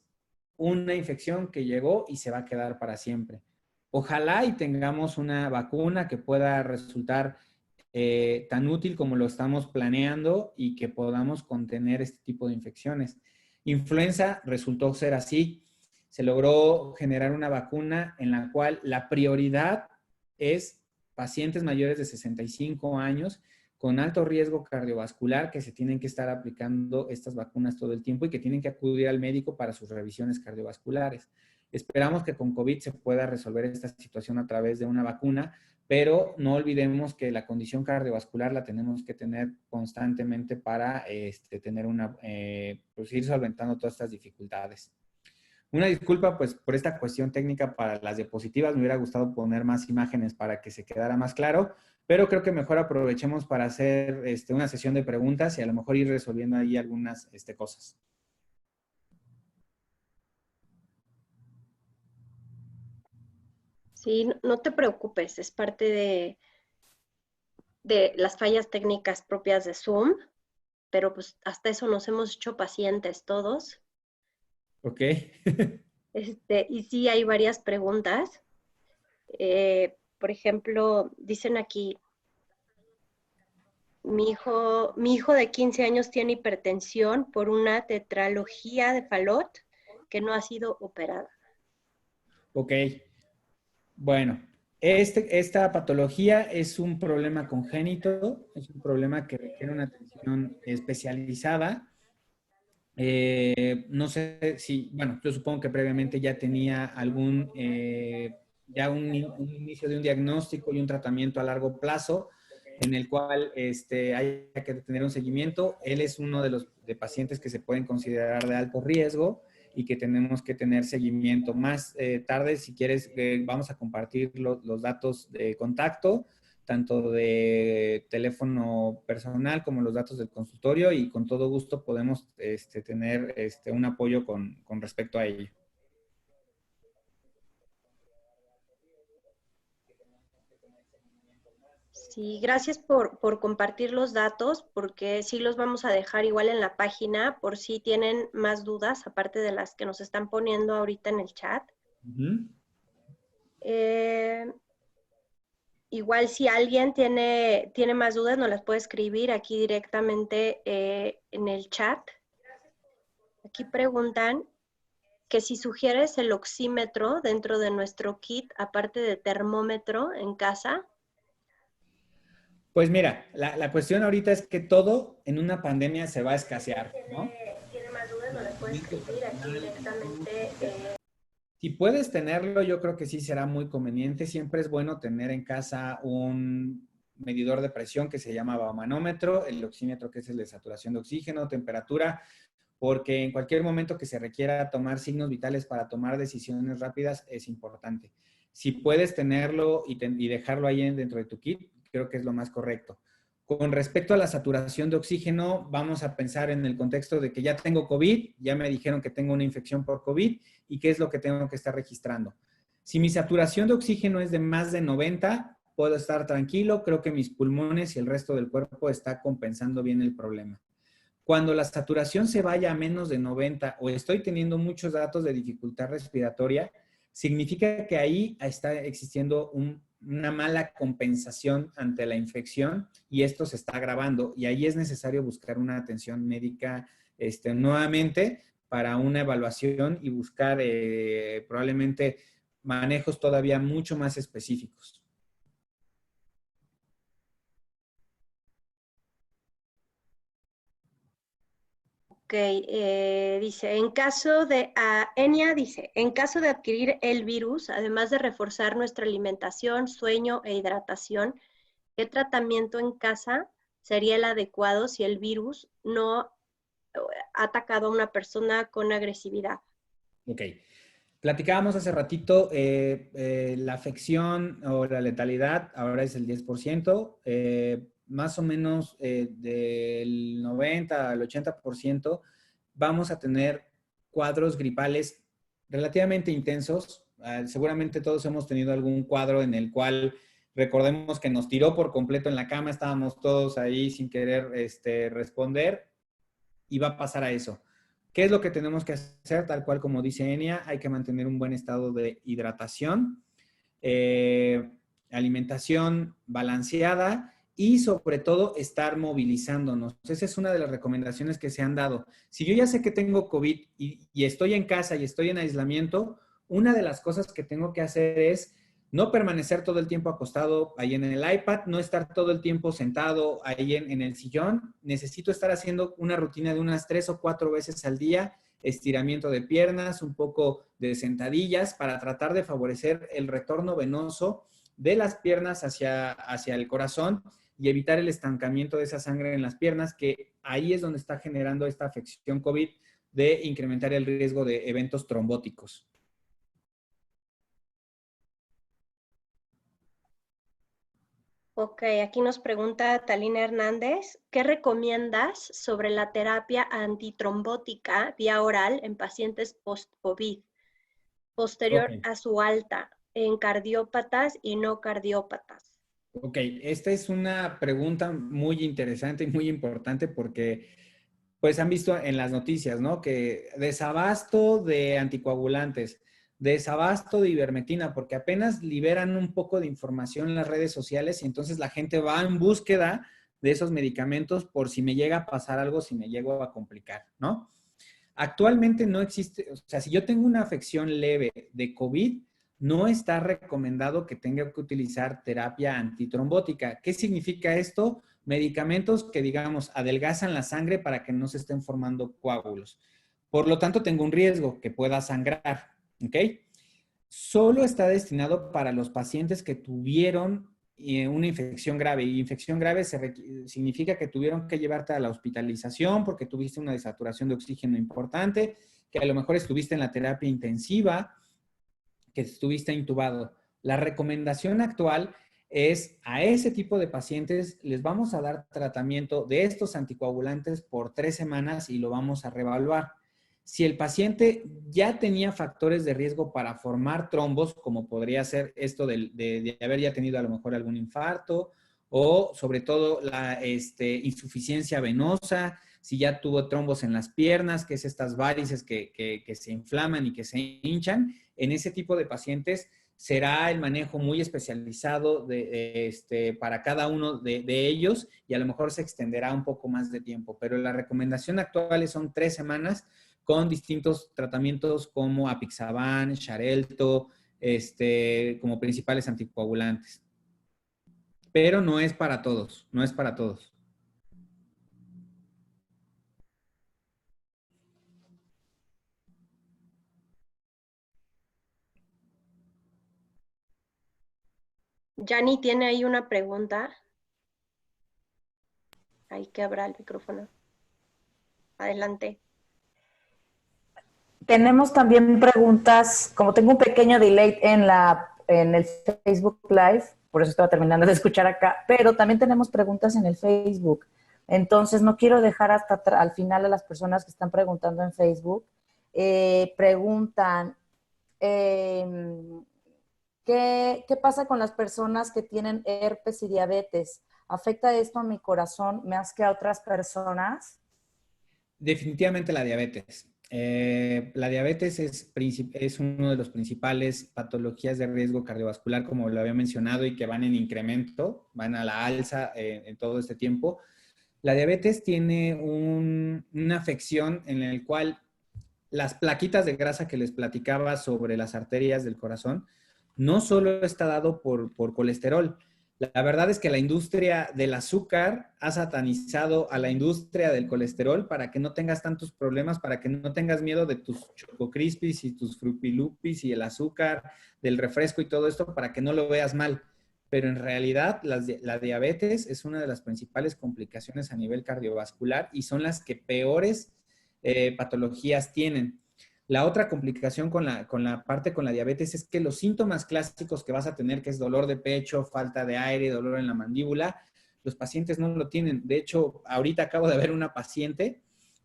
una infección que llegó y se va a quedar para siempre. Ojalá y tengamos una vacuna que pueda resultar tan útil como lo estamos planeando y que podamos contener este tipo de infecciones. Influenza resultó ser así. Se logró generar una vacuna en la cual la prioridad es pacientes mayores de 65 años con alto riesgo cardiovascular que se tienen que estar aplicando estas vacunas todo el tiempo y que tienen que acudir al médico para sus revisiones cardiovasculares. Esperamos que con COVID se pueda resolver esta situación a través de una vacuna, pero no olvidemos que la condición cardiovascular la tenemos que tener constantemente para tener pues ir solventando todas estas dificultades. Una disculpa, pues, por esta cuestión técnica para las diapositivas. Me hubiera gustado poner más imágenes para que se quedara más claro, pero creo que mejor aprovechemos para hacer una sesión de preguntas y a lo mejor ir resolviendo ahí algunas cosas. Sí, no te preocupes, es parte de las fallas técnicas propias de Zoom, pero pues hasta eso nos hemos hecho pacientes todos. Ok. Y sí hay varias preguntas. Por ejemplo, dicen aquí, mi hijo de 15 años tiene hipertensión por una tetralogía de Fallot que no ha sido operada. Ok. Bueno, esta patología es un problema congénito, es un problema que requiere una atención especializada. No sé si, bueno, yo supongo que previamente ya tenía ya un inicio de un diagnóstico y un tratamiento a largo plazo en el cual hay que tener un seguimiento. Él es uno de los pacientes que se pueden considerar de alto riesgo y que tenemos que tener seguimiento. Más tarde, si quieres, vamos a compartir los datos de contacto, tanto de teléfono personal como los datos del consultorio y con todo gusto podemos tener un apoyo con respecto a ello. Sí, gracias por compartir los datos, porque sí los vamos a dejar igual en la página por si tienen más dudas, aparte de las que nos están poniendo ahorita en el chat. Igual si alguien tiene más dudas, nos las puede escribir aquí directamente en el chat. Aquí preguntan que si sugieres el oxímetro dentro de nuestro kit, aparte de termómetro en casa. Pues mira, la cuestión ahorita es que todo en una pandemia se va a escasear, ¿no? Tiene más dudas, nos las puede escribir aquí directamente. Si puedes tenerlo, yo creo que sí será muy conveniente. Siempre es bueno tener en casa un medidor de presión que se llama barometro, el oxímetro que es el de saturación de oxígeno, temperatura, porque en cualquier momento que se requiera tomar signos vitales para tomar decisiones rápidas es importante. Si puedes tenerlo y dejarlo ahí dentro de tu kit, creo que es lo más correcto. Con respecto a la saturación de oxígeno, vamos a pensar en el contexto de que ya tengo COVID, ya me dijeron que tengo una infección por COVID y qué es lo que tengo que estar registrando. Si mi saturación de oxígeno es de más de 90, puedo estar tranquilo, creo que mis pulmones y el resto del cuerpo está compensando bien el problema. Cuando la saturación se vaya a menos de 90 o estoy teniendo muchos datos de dificultad respiratoria, significa que ahí está existiendo una mala compensación ante la infección y esto se está agravando y ahí es necesario buscar una atención médica nuevamente para una evaluación y buscar probablemente manejos todavía mucho más específicos. Ok, dice, Enia dice, en caso de adquirir el virus, además de reforzar nuestra alimentación, sueño e hidratación, ¿qué tratamiento en casa sería el adecuado si el virus no ha atacado a una persona con agresividad? Ok. Platicábamos hace ratito, la afección o la letalidad ahora es el 10%, más o menos del 90 al 80% vamos a tener cuadros gripales relativamente intensos. Seguramente todos hemos tenido algún cuadro en el cual recordemos que nos tiró por completo en la cama, estábamos todos ahí sin querer responder y va a pasar a eso. ¿Qué es lo que tenemos que hacer? Tal cual como dice Enia, hay que mantener un buen estado de hidratación, alimentación balanceada y sobre todo estar movilizándonos. Esa es una de las recomendaciones que se han dado. Si yo ya sé que tengo COVID y estoy en casa y estoy en aislamiento, una de las cosas que tengo que hacer es no permanecer todo el tiempo acostado ahí en el iPad, no estar todo el tiempo sentado ahí en el sillón. Necesito estar haciendo una rutina de unas 3 o 4 veces al día, estiramiento de piernas, un poco de sentadillas para tratar de favorecer el retorno venoso de las piernas hacia el corazón y evitar el estancamiento de esa sangre en las piernas, que ahí es donde está generando esta afección COVID de incrementar el riesgo de eventos trombóticos. Ok, aquí nos pregunta Talina Hernández, ¿qué recomiendas sobre la terapia antitrombótica vía oral en pacientes post-COVID, posterior Ok. a su alta, en cardiópatas y no cardiópatas? Ok, esta es una pregunta muy interesante y muy importante porque pues han visto en las noticias, ¿no? Que desabasto de anticoagulantes, desabasto de ivermectina, porque apenas liberan un poco de información en las redes sociales y entonces la gente va en búsqueda de esos medicamentos por si me llega a pasar algo, si me llego a complicar, ¿no? Actualmente no existe, o sea, si yo tengo una afección leve de COVID, no está recomendado que tenga que utilizar terapia antitrombótica. ¿Qué significa esto? Medicamentos que, digamos, adelgazan la sangre para que no se estén formando coágulos. Por lo tanto, tengo un riesgo que pueda sangrar, ¿ok? Solo está destinado para los pacientes que tuvieron una infección grave. Y infección grave significa que tuvieron que llevarte a la hospitalización porque tuviste una desaturación de oxígeno importante, que a lo mejor estuviste en la terapia intensiva, que estuviste intubado. La recomendación actual es a ese tipo de pacientes les vamos a dar tratamiento de estos anticoagulantes por 3 semanas y lo vamos a reevaluar. Si el paciente ya tenía factores de riesgo para formar trombos, como podría ser esto de haber ya tenido a lo mejor algún infarto o sobre todo la insuficiencia venosa, si ya tuvo trombos en las piernas, que es estas varices que se inflaman y que se hinchan, en ese tipo de pacientes será el manejo muy especializado para cada uno de ellos y a lo mejor se extenderá un poco más de tiempo, pero la recomendación actual son 3 semanas con distintos tratamientos como apixaban, Xarelto, como principales anticoagulantes. Pero no es para todos, no es para todos. Yani tiene ahí una pregunta. Hay que abrir el micrófono. Adelante. Tenemos también preguntas, como tengo un pequeño delay en el Facebook Live, por eso estaba terminando de escuchar acá, pero también tenemos preguntas en el Facebook. Entonces, no quiero dejar hasta al final a las personas que están preguntando en Facebook. Preguntan, ¿qué pasa con las personas que tienen herpes y diabetes? ¿Afecta esto a mi corazón más que a otras personas? Definitivamente la diabetes. La diabetes es uno de los principales patologías de riesgo cardiovascular, como lo había mencionado, y que van en incremento, van a la alza en todo este tiempo. La diabetes tiene una afección en la cual las plaquitas de grasa que les platicaba sobre las arterias del corazón no solo está dado por colesterol. La verdad es que la industria del azúcar ha satanizado a la industria del colesterol para que no tengas tantos problemas, para que no tengas miedo de tus Choco Crispies y tus Fruity y el azúcar, del refresco y todo esto, para que no lo veas mal. Pero en realidad la diabetes es una de las principales complicaciones a nivel cardiovascular y son las que peores patologías tienen. La otra complicación con la diabetes es que los síntomas clásicos que vas a tener, que es dolor de pecho, falta de aire, dolor en la mandíbula, los pacientes no lo tienen. De hecho, ahorita acabo de ver una paciente,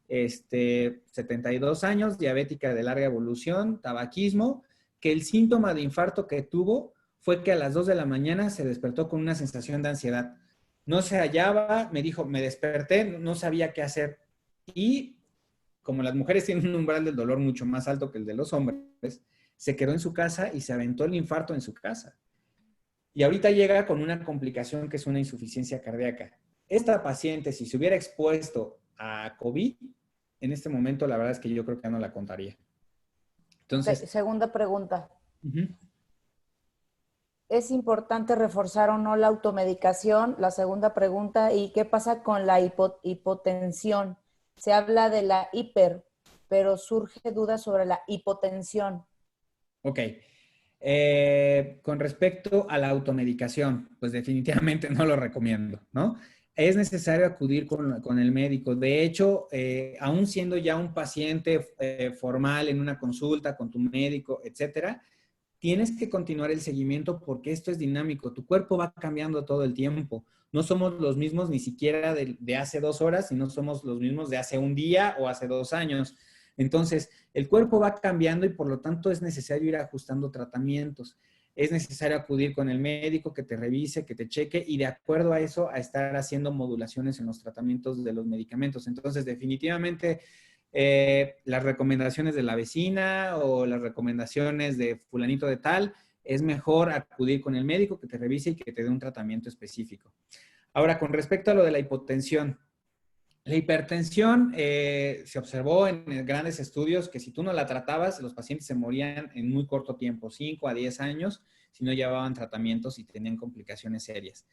72 años, diabética de larga evolución, tabaquismo, que el síntoma de infarto que tuvo fue que a las 2 de la mañana se despertó con una sensación de ansiedad. No se hallaba, me dijo, me desperté, no sabía qué hacer. Y como las mujeres tienen un umbral del dolor mucho más alto que el de los hombres, se quedó en su casa y se aventó el infarto en su casa. Y ahorita llega con una complicación que es una insuficiencia cardíaca. Esta paciente, si se hubiera expuesto a COVID, en este momento la verdad es que yo creo que ya no la contaría. Entonces, segunda pregunta. ¿Es importante reforzar o no la automedicación? La segunda pregunta. ¿Y qué pasa con la hipotensión? Se habla de la hiper, pero surge duda sobre la hipotensión. Ok. Con respecto a la automedicación, pues definitivamente no lo recomiendo, ¿no? Es necesario acudir con el médico. De hecho, aún siendo ya un paciente formal en una consulta con tu médico, etcétera, tienes que continuar el seguimiento porque esto es dinámico. Tu cuerpo va cambiando todo el tiempo. No somos los mismos ni siquiera de hace 2 horas, y no somos los mismos de hace un día o hace 2 años. Entonces, el cuerpo va cambiando y por lo tanto es necesario ir ajustando tratamientos. Es necesario acudir con el médico que te revise, que te cheque y de acuerdo a eso a estar haciendo modulaciones en los tratamientos de los medicamentos. Entonces, definitivamente las recomendaciones de la vecina o las recomendaciones de fulanito de tal, es mejor acudir con el médico que te revise y que te dé un tratamiento específico. Ahora, con respecto a lo de la hipotensión, la hipertensión se observó en grandes estudios que si tú no la tratabas, los pacientes se morían en muy corto tiempo, 5 a 10 años, si no llevaban tratamientos y tenían complicaciones serias.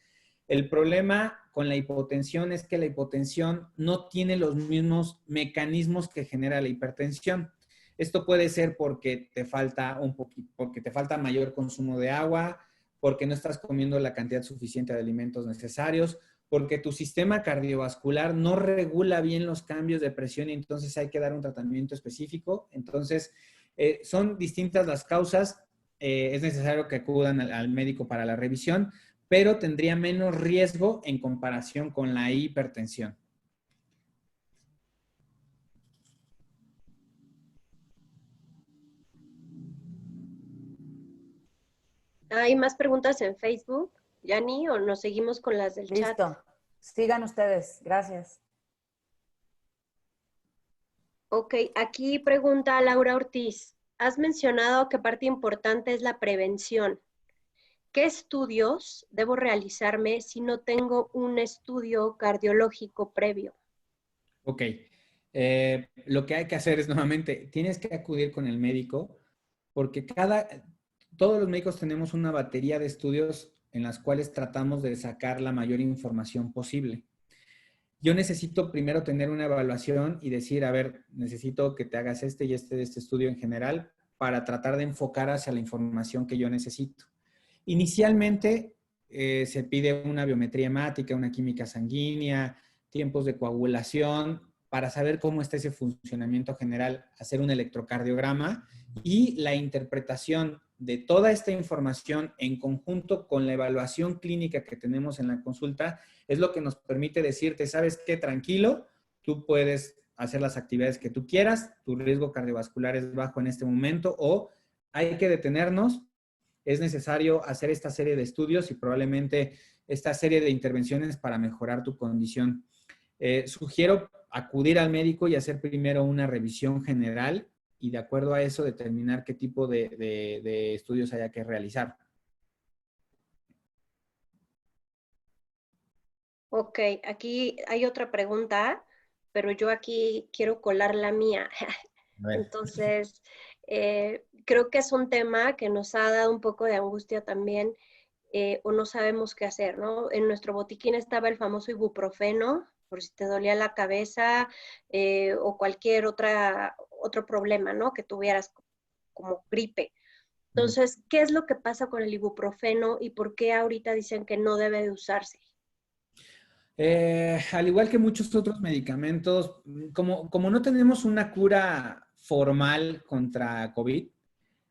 El problema con la hipotensión es que la hipotensión no tiene los mismos mecanismos que genera la hipertensión. Esto puede ser porque te falta porque te falta mayor consumo de agua, porque no estás comiendo la cantidad suficiente de alimentos necesarios, porque tu sistema cardiovascular no regula bien los cambios de presión y entonces hay que dar un tratamiento específico. Entonces, son distintas las causas. Es necesario que acudan al médico para la revisión, pero tendría menos riesgo en comparación con la hipertensión. ¿Hay más preguntas en Facebook, Yani, o nos seguimos con las del chat? Listo. Sigan ustedes. Gracias. Ok, aquí pregunta Laura Ortiz. Has mencionado que parte importante es la prevención. ¿Qué estudios debo realizarme si no tengo un estudio cardiológico previo? Ok. Lo que hay que hacer es nuevamente, tienes que acudir con el médico porque todos los médicos tenemos una batería de estudios en las cuales tratamos de sacar la mayor información posible. Yo necesito primero tener una evaluación y decir, a ver, necesito que te hagas este y este estudio en general para tratar de enfocar hacia la información que yo necesito. Inicialmente, se pide una biometría hemática, una química sanguínea, tiempos de coagulación, para saber cómo está ese funcionamiento general, hacer un electrocardiograma y la interpretación de toda esta información en conjunto con la evaluación clínica que tenemos en la consulta es lo que nos permite decirte, ¿sabes qué? Tranquilo, tú puedes hacer las actividades que tú quieras, tu riesgo cardiovascular es bajo en este momento o hay que detenernos, es necesario hacer esta serie de estudios y probablemente esta serie de intervenciones para mejorar tu condición. Sugiero acudir al médico y hacer primero una revisión general y de acuerdo a eso determinar qué tipo de estudios haya que realizar. Ok, aquí hay otra pregunta, pero yo aquí quiero colar la mía. Entonces, creo que es un tema que nos ha dado un poco de angustia también, o no sabemos qué hacer, ¿no? En nuestro botiquín estaba el famoso ibuprofeno, por si te dolía la cabeza o cualquier otro problema, ¿no? Que tuvieras como gripe. Entonces, ¿qué es lo que pasa con el ibuprofeno y por qué ahorita dicen que no debe de usarse? Al igual que muchos otros medicamentos, como no tenemos una cura formal contra COVID,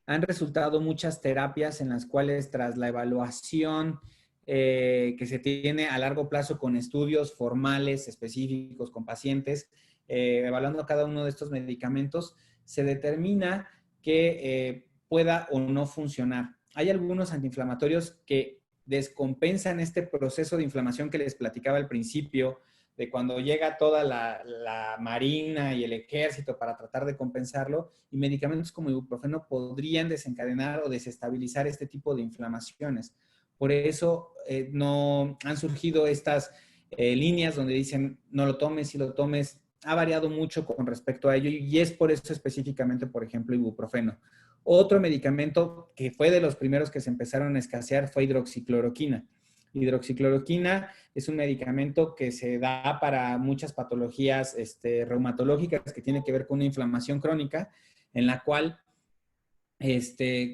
han resultado muchas terapias en las cuales tras la evaluación que se tiene a largo plazo con estudios formales específicos con pacientes, evaluando cada uno de estos medicamentos, se determina que pueda o no funcionar. Hay algunos antiinflamatorios que descompensan este proceso de inflamación que les platicaba al principio, de cuando llega toda la marina y el ejército para tratar de compensarlo, y medicamentos como ibuprofeno podrían desencadenar o desestabilizar este tipo de inflamaciones. Por eso no han surgido estas líneas donde dicen no lo tomes, si lo tomes. Ha variado mucho con respecto a ello y es por eso específicamente, por ejemplo, ibuprofeno. Otro medicamento que fue de los primeros que se empezaron a escasear fue hidroxicloroquina. Hidroxicloroquina es un medicamento que se da para muchas patologías reumatológicas que tienen que ver con una inflamación crónica, en la cual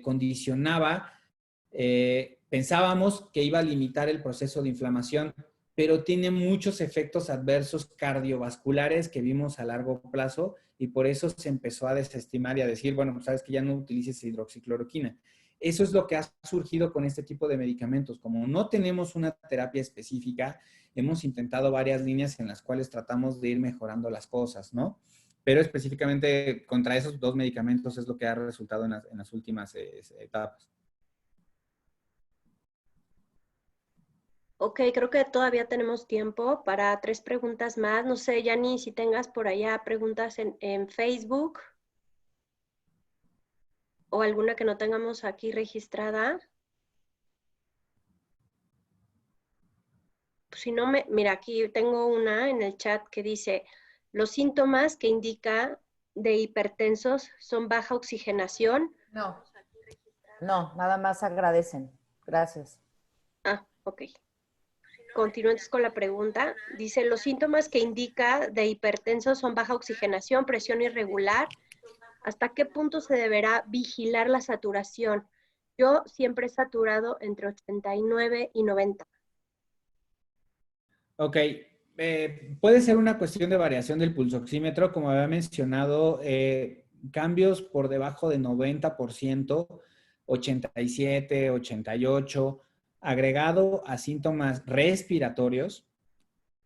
condicionaba, pensábamos que iba a limitar el proceso de inflamación, pero tiene muchos efectos adversos cardiovasculares que vimos a largo plazo y por eso se empezó a desestimar y a decir, bueno, pues sabes que ya no utilices hidroxicloroquina. Eso es lo que ha surgido con este tipo de medicamentos. Como no tenemos una terapia específica, hemos intentado varias líneas en las cuales tratamos de ir mejorando las cosas, ¿no? Pero específicamente contra esos dos medicamentos es lo que ha resultado en las últimas etapas. Ok, creo que todavía tenemos tiempo para 3 preguntas más. No sé, Yanni, si tengas por allá preguntas en Facebook o alguna que no tengamos aquí registrada. Si no, mira, aquí tengo una en el chat que dice, los síntomas que indica de hipertensos son baja oxigenación. No, no, nada más agradecen. Gracias. Ah, ok. Continúo entonces con la pregunta. Dice, los síntomas que indica de hipertensos son baja oxigenación, presión irregular. ¿Hasta qué punto se deberá vigilar la saturación? Yo siempre he saturado entre 89 y 90. Ok, puede ser una cuestión de variación del pulsoxímetro, como había mencionado, cambios por debajo de 90%, 87, 88, agregado a síntomas respiratorios,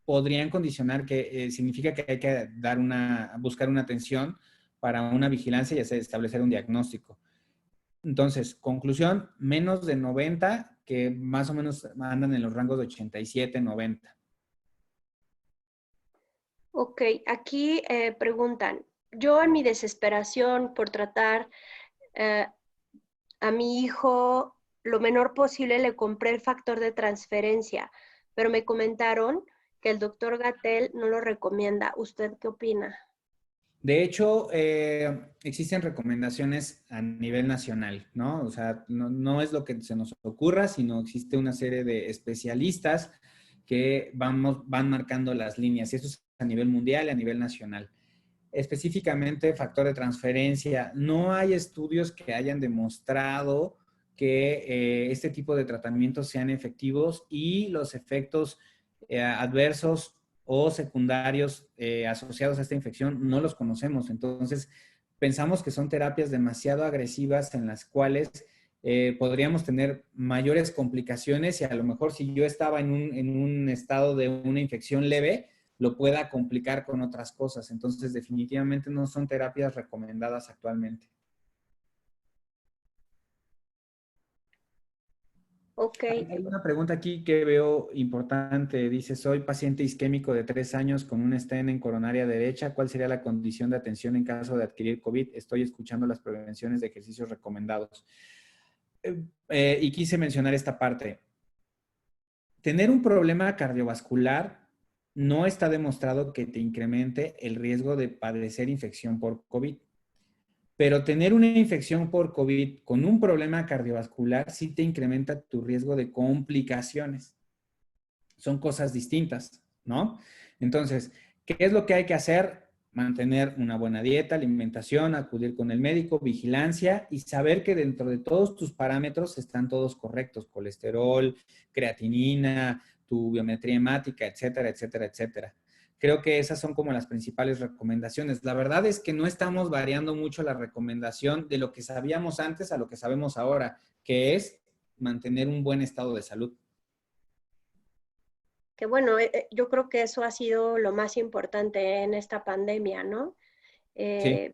podrían condicionar que significa que hay que buscar una atención para una vigilancia y establecer un diagnóstico. Entonces, conclusión, menos de 90, que más o menos andan en los rangos de 87, 90. Ok, aquí preguntan, yo en mi desesperación por tratar a mi hijo lo menor posible le compré el factor de transferencia, pero me comentaron que el doctor Gatell no lo recomienda. ¿Usted qué opina? De hecho, existen recomendaciones a nivel nacional, ¿no? O sea, no es lo que se nos ocurra, sino existe una serie de especialistas que van marcando las líneas. Y esto es a nivel mundial y a nivel nacional. Específicamente, factor de transferencia. No hay estudios que hayan demostrado que este tipo de tratamientos sean efectivos y los efectos adversos o secundarios asociados a esta infección no los conocemos. Entonces, pensamos que son terapias demasiado agresivas en las cuales podríamos tener mayores complicaciones y a lo mejor si yo estaba en un estado de una infección leve, lo pueda complicar con otras cosas. Entonces, definitivamente no son terapias recomendadas actualmente. Ok. Hay una pregunta aquí que veo importante. Dice, soy paciente isquémico de 3 años con una stent en coronaria derecha. ¿Cuál sería la condición de atención en caso de adquirir COVID? Estoy escuchando las prevenciones de ejercicios recomendados. Y quise mencionar esta parte. Tener un problema cardiovascular no está demostrado que te incremente el riesgo de padecer infección por COVID. Pero tener una infección por COVID con un problema cardiovascular sí te incrementa tu riesgo de complicaciones. Son cosas distintas, ¿no? Entonces, ¿qué es lo que hay que hacer? Mantener una buena dieta, alimentación, acudir con el médico, vigilancia y saber que dentro de todos tus parámetros están todos correctos. Colesterol, creatinina, tu biometría hemática, etcétera, etcétera, etcétera. Creo que esas son como las principales recomendaciones. La verdad es que no estamos variando mucho la recomendación de lo que sabíamos antes a lo que sabemos ahora, que es mantener un buen estado de salud. Que bueno, yo creo que eso ha sido lo más importante en esta pandemia, ¿no? Sí.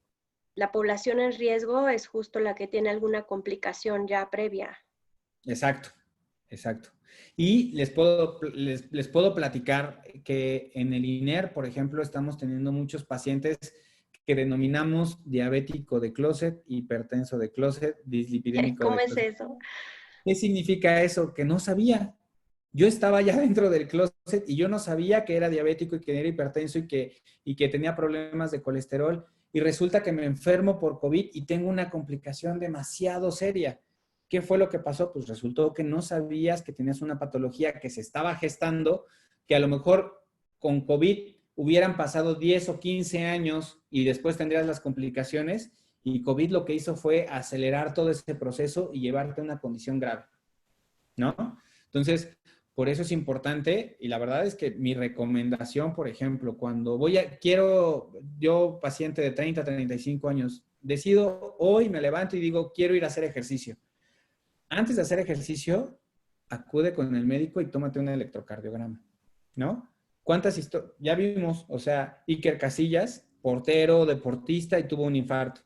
La población en riesgo es justo la que tiene alguna complicación ya previa. Exacto, exacto. Y les puedo platicar que en el INER, por ejemplo, estamos teniendo muchos pacientes que denominamos diabético de closet, hipertenso de closet, dislipidémico ¿Cómo de es closet. eso? ¿Qué significa eso? Que no sabía. Yo estaba ya dentro del closet y yo no sabía que era diabético y que era hipertenso y que tenía problemas de colesterol. Y resulta que me enfermo por COVID y tengo una complicación demasiado seria. ¿Qué fue lo que pasó? Pues resultó que no sabías que tenías una patología que se estaba gestando, que a lo mejor con COVID hubieran pasado 10 o 15 años y después tendrías las complicaciones. Y COVID lo que hizo fue acelerar todo ese proceso y llevarte a una condición grave, ¿no? Entonces, por eso es importante y la verdad es que mi recomendación, por ejemplo, cuando yo paciente de 30, 35 años, decido hoy, me levanto y digo, quiero ir a hacer ejercicio. Antes de hacer ejercicio, acude con el médico y tómate un electrocardiograma, ¿no? ¿Cuántas historias? Ya vimos, o sea, Iker Casillas, portero, deportista y tuvo un infarto.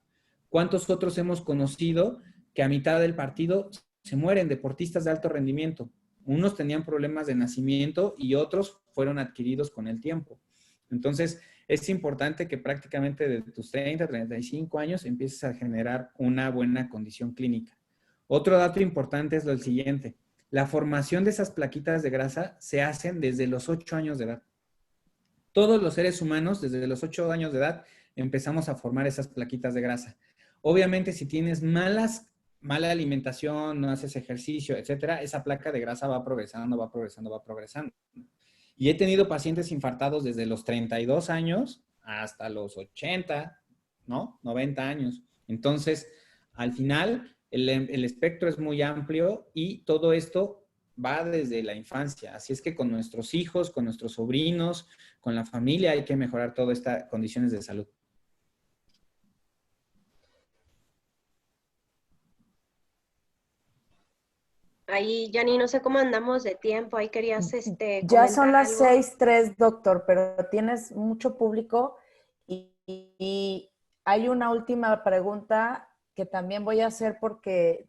¿Cuántos otros hemos conocido que a mitad del partido se mueren, deportistas de alto rendimiento? Unos tenían problemas de nacimiento y otros fueron adquiridos con el tiempo. Entonces, es importante que prácticamente de tus 30, 35 años empieces a generar una buena condición clínica. Otro dato importante es lo siguiente. La formación de esas plaquitas de grasa se hacen desde los 8 años de edad. Todos los seres humanos, desde los 8 años de edad, empezamos a formar esas plaquitas de grasa. Obviamente, si tienes mala alimentación, no haces ejercicio, etcétera, esa placa de grasa va progresando, va progresando, va progresando. Y he tenido pacientes infartados desde los 32 años hasta los 80, ¿no? 90 años. Entonces, al final, el espectro es muy amplio y todo esto va desde la infancia. Así es que con nuestros hijos, con nuestros sobrinos, con la familia, hay que mejorar todas estas condiciones de salud. Ahí, Yanni, no sé cómo andamos de tiempo. Ahí querías Ya son comentar las algo. 6:03, doctor, pero tienes mucho público y hay una última pregunta que también voy a hacer porque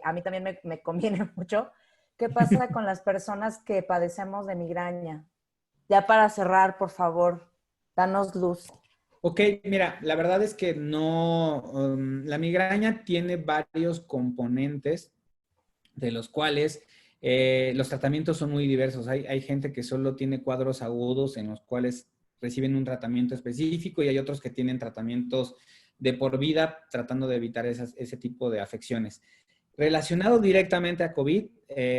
a mí también me conviene mucho. ¿Qué pasa con las personas que padecemos de migraña? Ya para cerrar, por favor, danos luz. Ok, mira, la verdad es que no, la migraña tiene varios componentes de los cuales los tratamientos son muy diversos. Hay gente que solo tiene cuadros agudos en los cuales reciben un tratamiento específico y hay otros que tienen tratamientos de por vida tratando de evitar ese tipo de afecciones. Relacionado directamente a COVID,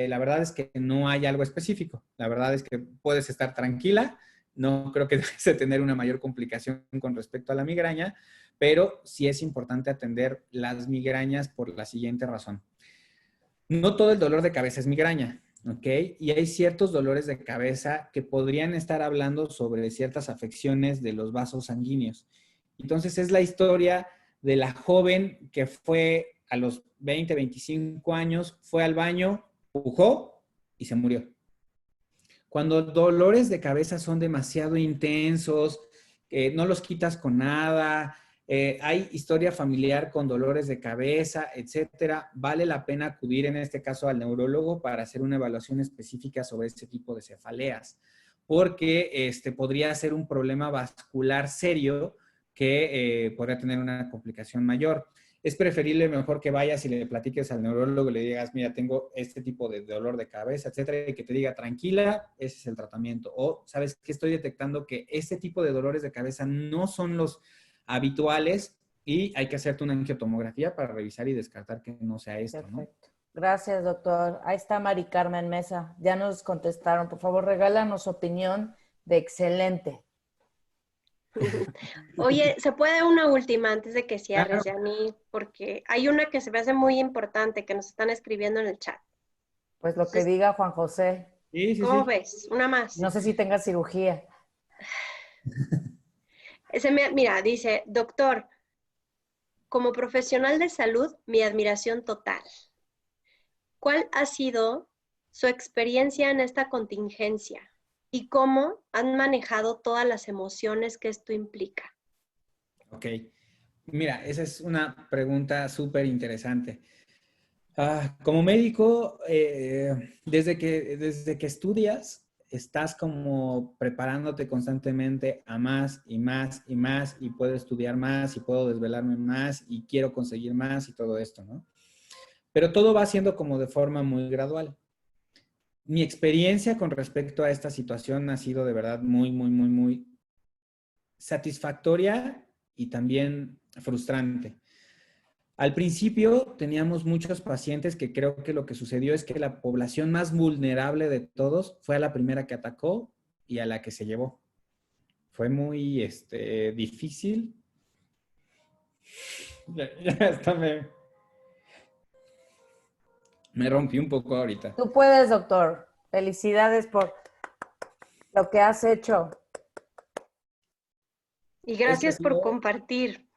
la verdad es que no hay algo específico. La verdad es que puedes estar tranquila. No creo que debes de tener una mayor complicación con respecto a la migraña, pero sí es importante atender las migrañas por la siguiente razón. No todo el dolor de cabeza es migraña, ¿ok? Y hay ciertos dolores de cabeza que podrían estar hablando sobre ciertas afecciones de los vasos sanguíneos. Entonces es la historia de la joven que fue a los 20, 25 años, fue al baño, pujó y se murió. Cuando dolores de cabeza son demasiado intensos, no los quitas con nada, hay historia familiar con dolores de cabeza, etcétera, vale la pena acudir en este caso al neurólogo para hacer una evaluación específica sobre este tipo de cefaleas, porque podría ser un problema vascular serio que podría tener una complicación mayor. Es preferible mejor que vayas y le platiques al neurólogo y le digas, mira, tengo este tipo de dolor de cabeza, etcétera, y que te diga, tranquila, ese es el tratamiento. O, ¿sabes qué? Estoy detectando que este tipo de dolores de cabeza no son los habituales y hay que hacerte una angiotomografía para revisar y descartar que no sea esto, ¿no? Perfecto. Gracias, doctor. Ahí está Mari Carmen Mesa. Ya nos contestaron. Por favor, regálanos opinión de excelente. Oye, ¿se puede una última antes de que cierres, Claro. Yani? Porque hay una que se me hace muy importante que nos están escribiendo en el chat. Pues lo que Entonces, diga Juan José. Sí, sí, ¿cómo sí. ves? Una más. No sé si tenga cirugía. Mira, dice, doctor, como profesional de salud, mi admiración total. ¿Cuál ha sido su experiencia en esta contingencia y cómo han manejado todas las emociones que esto implica? Ok. Mira, esa es una pregunta súper interesante. Como médico, desde que estudias, estás como preparándote constantemente a más y más y más y puedo estudiar más y puedo desvelarme más y quiero conseguir más y todo esto, ¿no? Pero todo va siendo como de forma muy gradual. Mi experiencia con respecto a esta situación ha sido de verdad muy, muy, muy, muy satisfactoria y también frustrante. Al principio teníamos muchos pacientes que creo que lo que sucedió es que la población más vulnerable de todos fue a la primera que atacó y a la que se llevó. Fue muy difícil. Ya hasta me rompí un poco ahorita. Tú puedes, doctor. Felicidades por lo que has hecho. Y Es que gracias por compartir.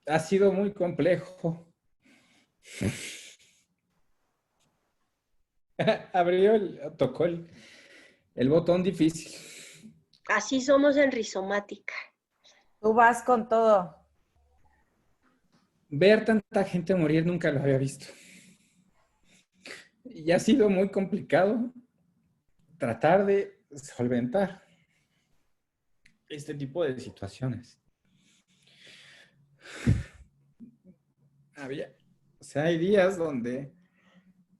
ha sido muy complejo. Tocó el botón difícil. Así somos en Rizomática. Tú vas con todo. Ver tanta gente morir nunca lo había visto. Y ha sido muy complicado tratar de solventar este tipo de situaciones. Hay días donde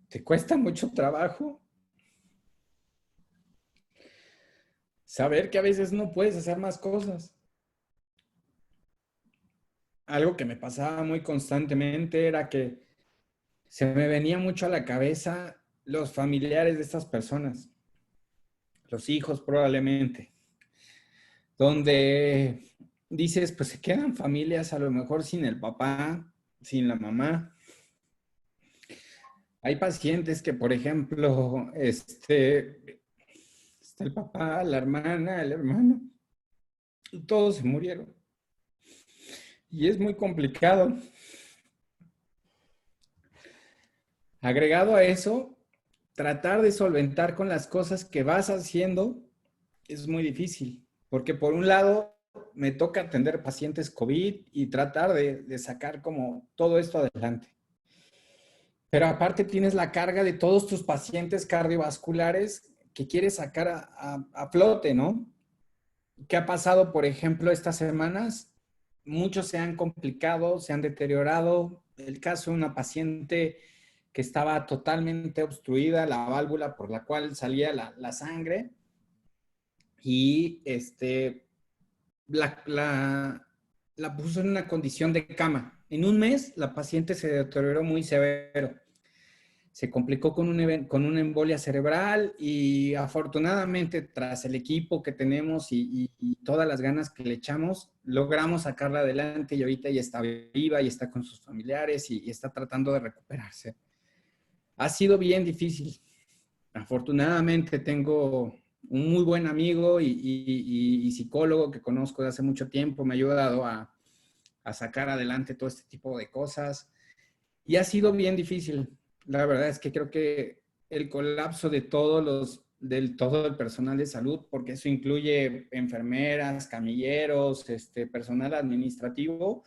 te cuesta mucho trabajo saber que a veces no puedes hacer más cosas. Algo que me pasaba muy constantemente era que se me venía mucho a la cabeza los familiares de estas personas, los hijos probablemente, donde dices, pues se quedan familias a lo mejor sin el papá, sin la mamá. Hay pacientes que, por ejemplo, está el papá, la hermana, el hermano, y todos se murieron. Y es muy complicado. Agregado a eso, tratar de solventar con las cosas que vas haciendo es muy difícil, porque por un lado me toca atender pacientes COVID y tratar de sacar como todo esto adelante. Pero aparte tienes la carga de todos tus pacientes cardiovasculares que quieres sacar a flote, ¿no? ¿Qué ha pasado, por ejemplo, estas semanas? Muchos se han complicado, se han deteriorado. El caso de una paciente que estaba totalmente obstruida, la válvula por la cual salía la sangre, y la puso en una condición de cama. En un mes, la paciente se deterioró muy severo. se complicó con una embolia cerebral y afortunadamente tras el equipo que tenemos y todas las ganas que le echamos, logramos sacarla adelante y ahorita ya está viva y está con sus familiares y está tratando de recuperarse. Ha sido bien difícil. Afortunadamente tengo un muy buen amigo y psicólogo que conozco de hace mucho tiempo, me ha ayudado a sacar adelante todo este tipo de cosas y ha sido bien difícil. La verdad es que creo que el colapso de del todo el personal de salud, porque eso incluye enfermeras, camilleros, personal administrativo,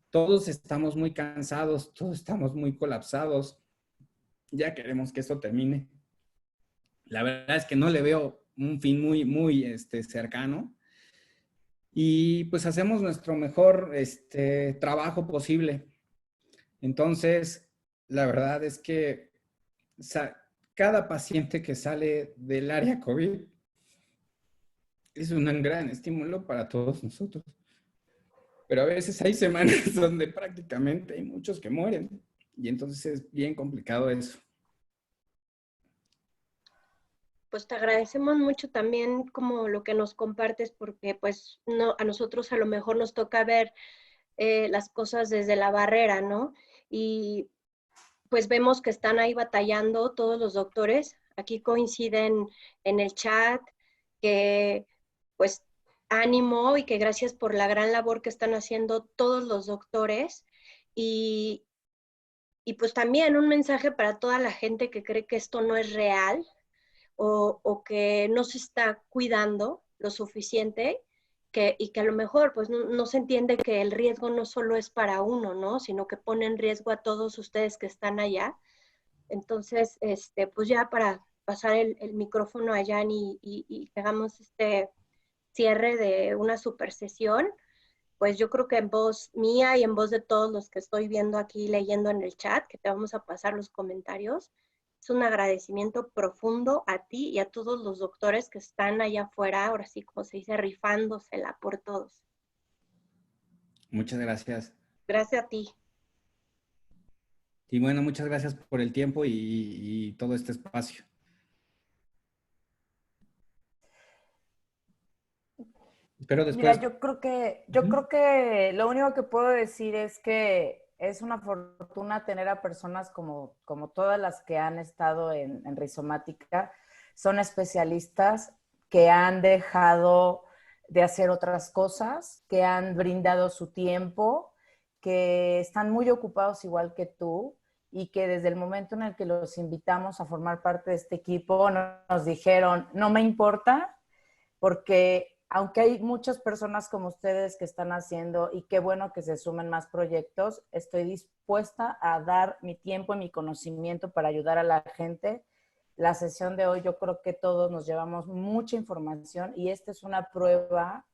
todos estamos muy cansados, todos estamos muy colapsados. Ya queremos que esto termine. La verdad es que no le veo un fin muy cercano. Y pues hacemos nuestro mejor trabajo posible. Entonces, la verdad es que cada paciente que sale del área COVID es un gran estímulo para todos nosotros. Pero a veces hay semanas donde prácticamente hay muchos que mueren. Y entonces es bien complicado eso. Pues te agradecemos mucho también como lo que nos compartes, porque pues no, a nosotros a lo mejor nos toca ver las cosas desde la barrera, ¿no? Y pues vemos que están ahí batallando todos los doctores. Aquí coinciden en el chat que pues ánimo y que gracias por la gran labor que están haciendo todos los doctores. Y, y pues también un mensaje para toda la gente que cree que esto no es real o que no se está cuidando lo suficiente y que a lo mejor pues no se entiende que el riesgo no solo es para uno, ¿no? Sino que pone en riesgo a todos ustedes que están allá. Entonces, pues ya para pasar el micrófono a Jan y que hagamos este cierre de una super sesión, pues yo creo que en voz mía y en voz de todos los que estoy viendo aquí leyendo en el chat, que te vamos a pasar los comentarios, es un agradecimiento profundo a ti y a todos los doctores que están allá afuera, ahora sí, como se dice, rifándosela por todos. Muchas gracias. Gracias a ti. Y bueno, muchas gracias por el tiempo y todo este espacio. Pero Mira, después... yo creo que lo único que puedo decir es que es una fortuna tener a personas como todas las que han estado en Rizomática. Son especialistas que han dejado de hacer otras cosas, que han brindado su tiempo, que están muy ocupados igual que tú y que desde el momento en el que los invitamos a formar parte de este equipo nos dijeron, no me importa, porque aunque hay muchas personas como ustedes que están haciendo y qué bueno que se sumen más proyectos, estoy dispuesta a dar mi tiempo y mi conocimiento para ayudar a la gente. La sesión de hoy yo creo que todos nos llevamos mucha información y esta es una prueba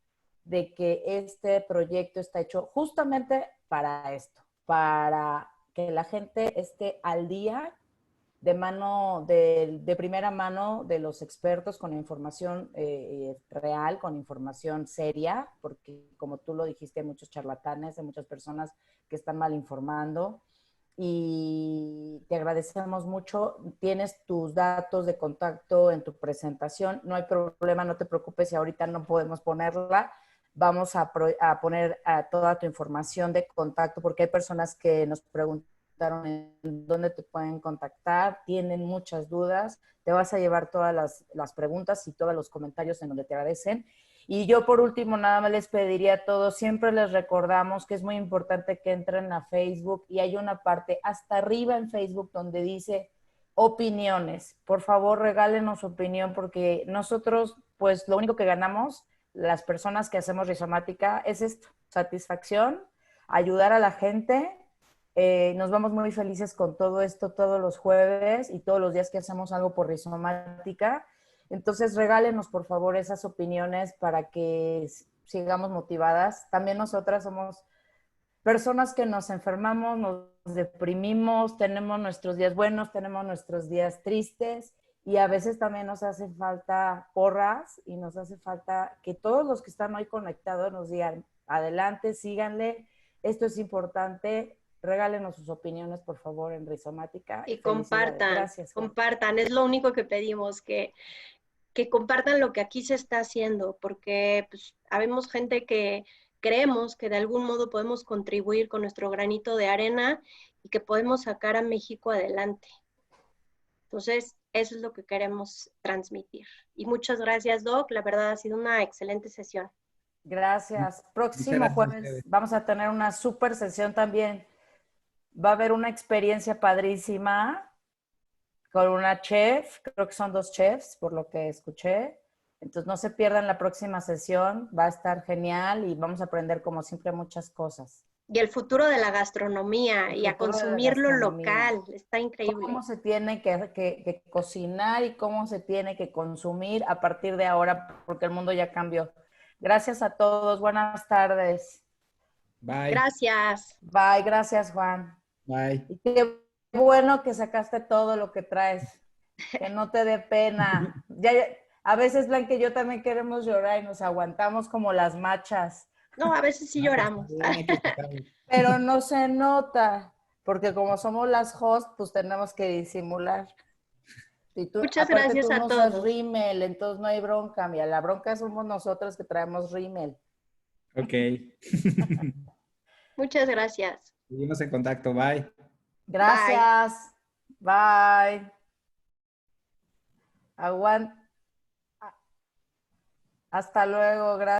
de que este proyecto está hecho justamente para esto, para que la gente esté al día de primera mano de los expertos con información real, con información seria, porque como tú lo dijiste, hay muchos charlatanes, hay muchas personas que están mal informando y te agradecemos mucho. Tienes tus datos de contacto en tu presentación, no hay problema, no te preocupes si ahorita no podemos ponerla. Vamos a poner toda tu información de contacto porque hay personas que nos preguntan en dónde te pueden contactar, tienen muchas dudas, te vas a llevar todas las preguntas y todos los comentarios en donde te agradecen. Y yo por último nada más les pediría a todos, siempre les recordamos que es muy importante que entren a Facebook y hay una parte hasta arriba en Facebook donde dice opiniones. Por favor, regálenos su opinión porque nosotros, pues lo único que ganamos, las personas que hacemos rizomática, es esto, satisfacción, ayudar a la gente. Nos vamos muy felices con todo esto todos los jueves y todos los días que hacemos algo por rizomática. Entonces, regálenos por favor esas opiniones para que sigamos motivadas. También nosotras somos personas que nos enfermamos, nos deprimimos, tenemos nuestros días buenos, tenemos nuestros días tristes y a veces también nos hace falta porras y nos hace falta que todos los que están hoy conectados nos digan, adelante, síganle, esto es importante, regálenos sus opiniones, por favor, en Rizomática. Y Felicidades. compartan, Gracias, Juan. compartan. Es lo único que pedimos, que compartan lo que aquí se está haciendo, porque pues, habemos gente que creemos que de algún modo podemos contribuir con nuestro granito de arena y que podemos sacar a México adelante. Entonces, eso es lo que queremos transmitir. Y muchas gracias, Doc. La verdad ha sido una excelente sesión. Gracias. Próximo gracias a jueves ustedes. vamos a tener una super sesión también. Va a haber una experiencia padrísima con una chef. Creo que son 2 chefs, por lo que escuché. Entonces, no se pierdan la próxima sesión. Va a estar genial y vamos a aprender, como siempre, muchas cosas. Y el futuro de la gastronomía El y a futuro de la consumir lo gastronomía. local. Está increíble. Cómo se tiene que cocinar y cómo se tiene que consumir a partir de ahora, porque el mundo ya cambió. Gracias a todos. Buenas tardes. Bye. Gracias. Bye. Gracias, Juan. Bye. Y qué bueno que sacaste todo lo que traes. Que no te dé pena. A veces, Blanca y yo también queremos llorar y nos aguantamos como las machas. No, a veces sí lloramos. Pero no se nota, porque como somos las hosts, pues tenemos que disimular. Y tú, Muchas aparte gracias tú a no usas todos. rímel, entonces no hay bronca. Mira, la bronca somos nosotros que traemos rímel. Ok. Muchas gracias. Seguimos en contacto. Bye. Gracias. Bye. Hasta luego. Gracias.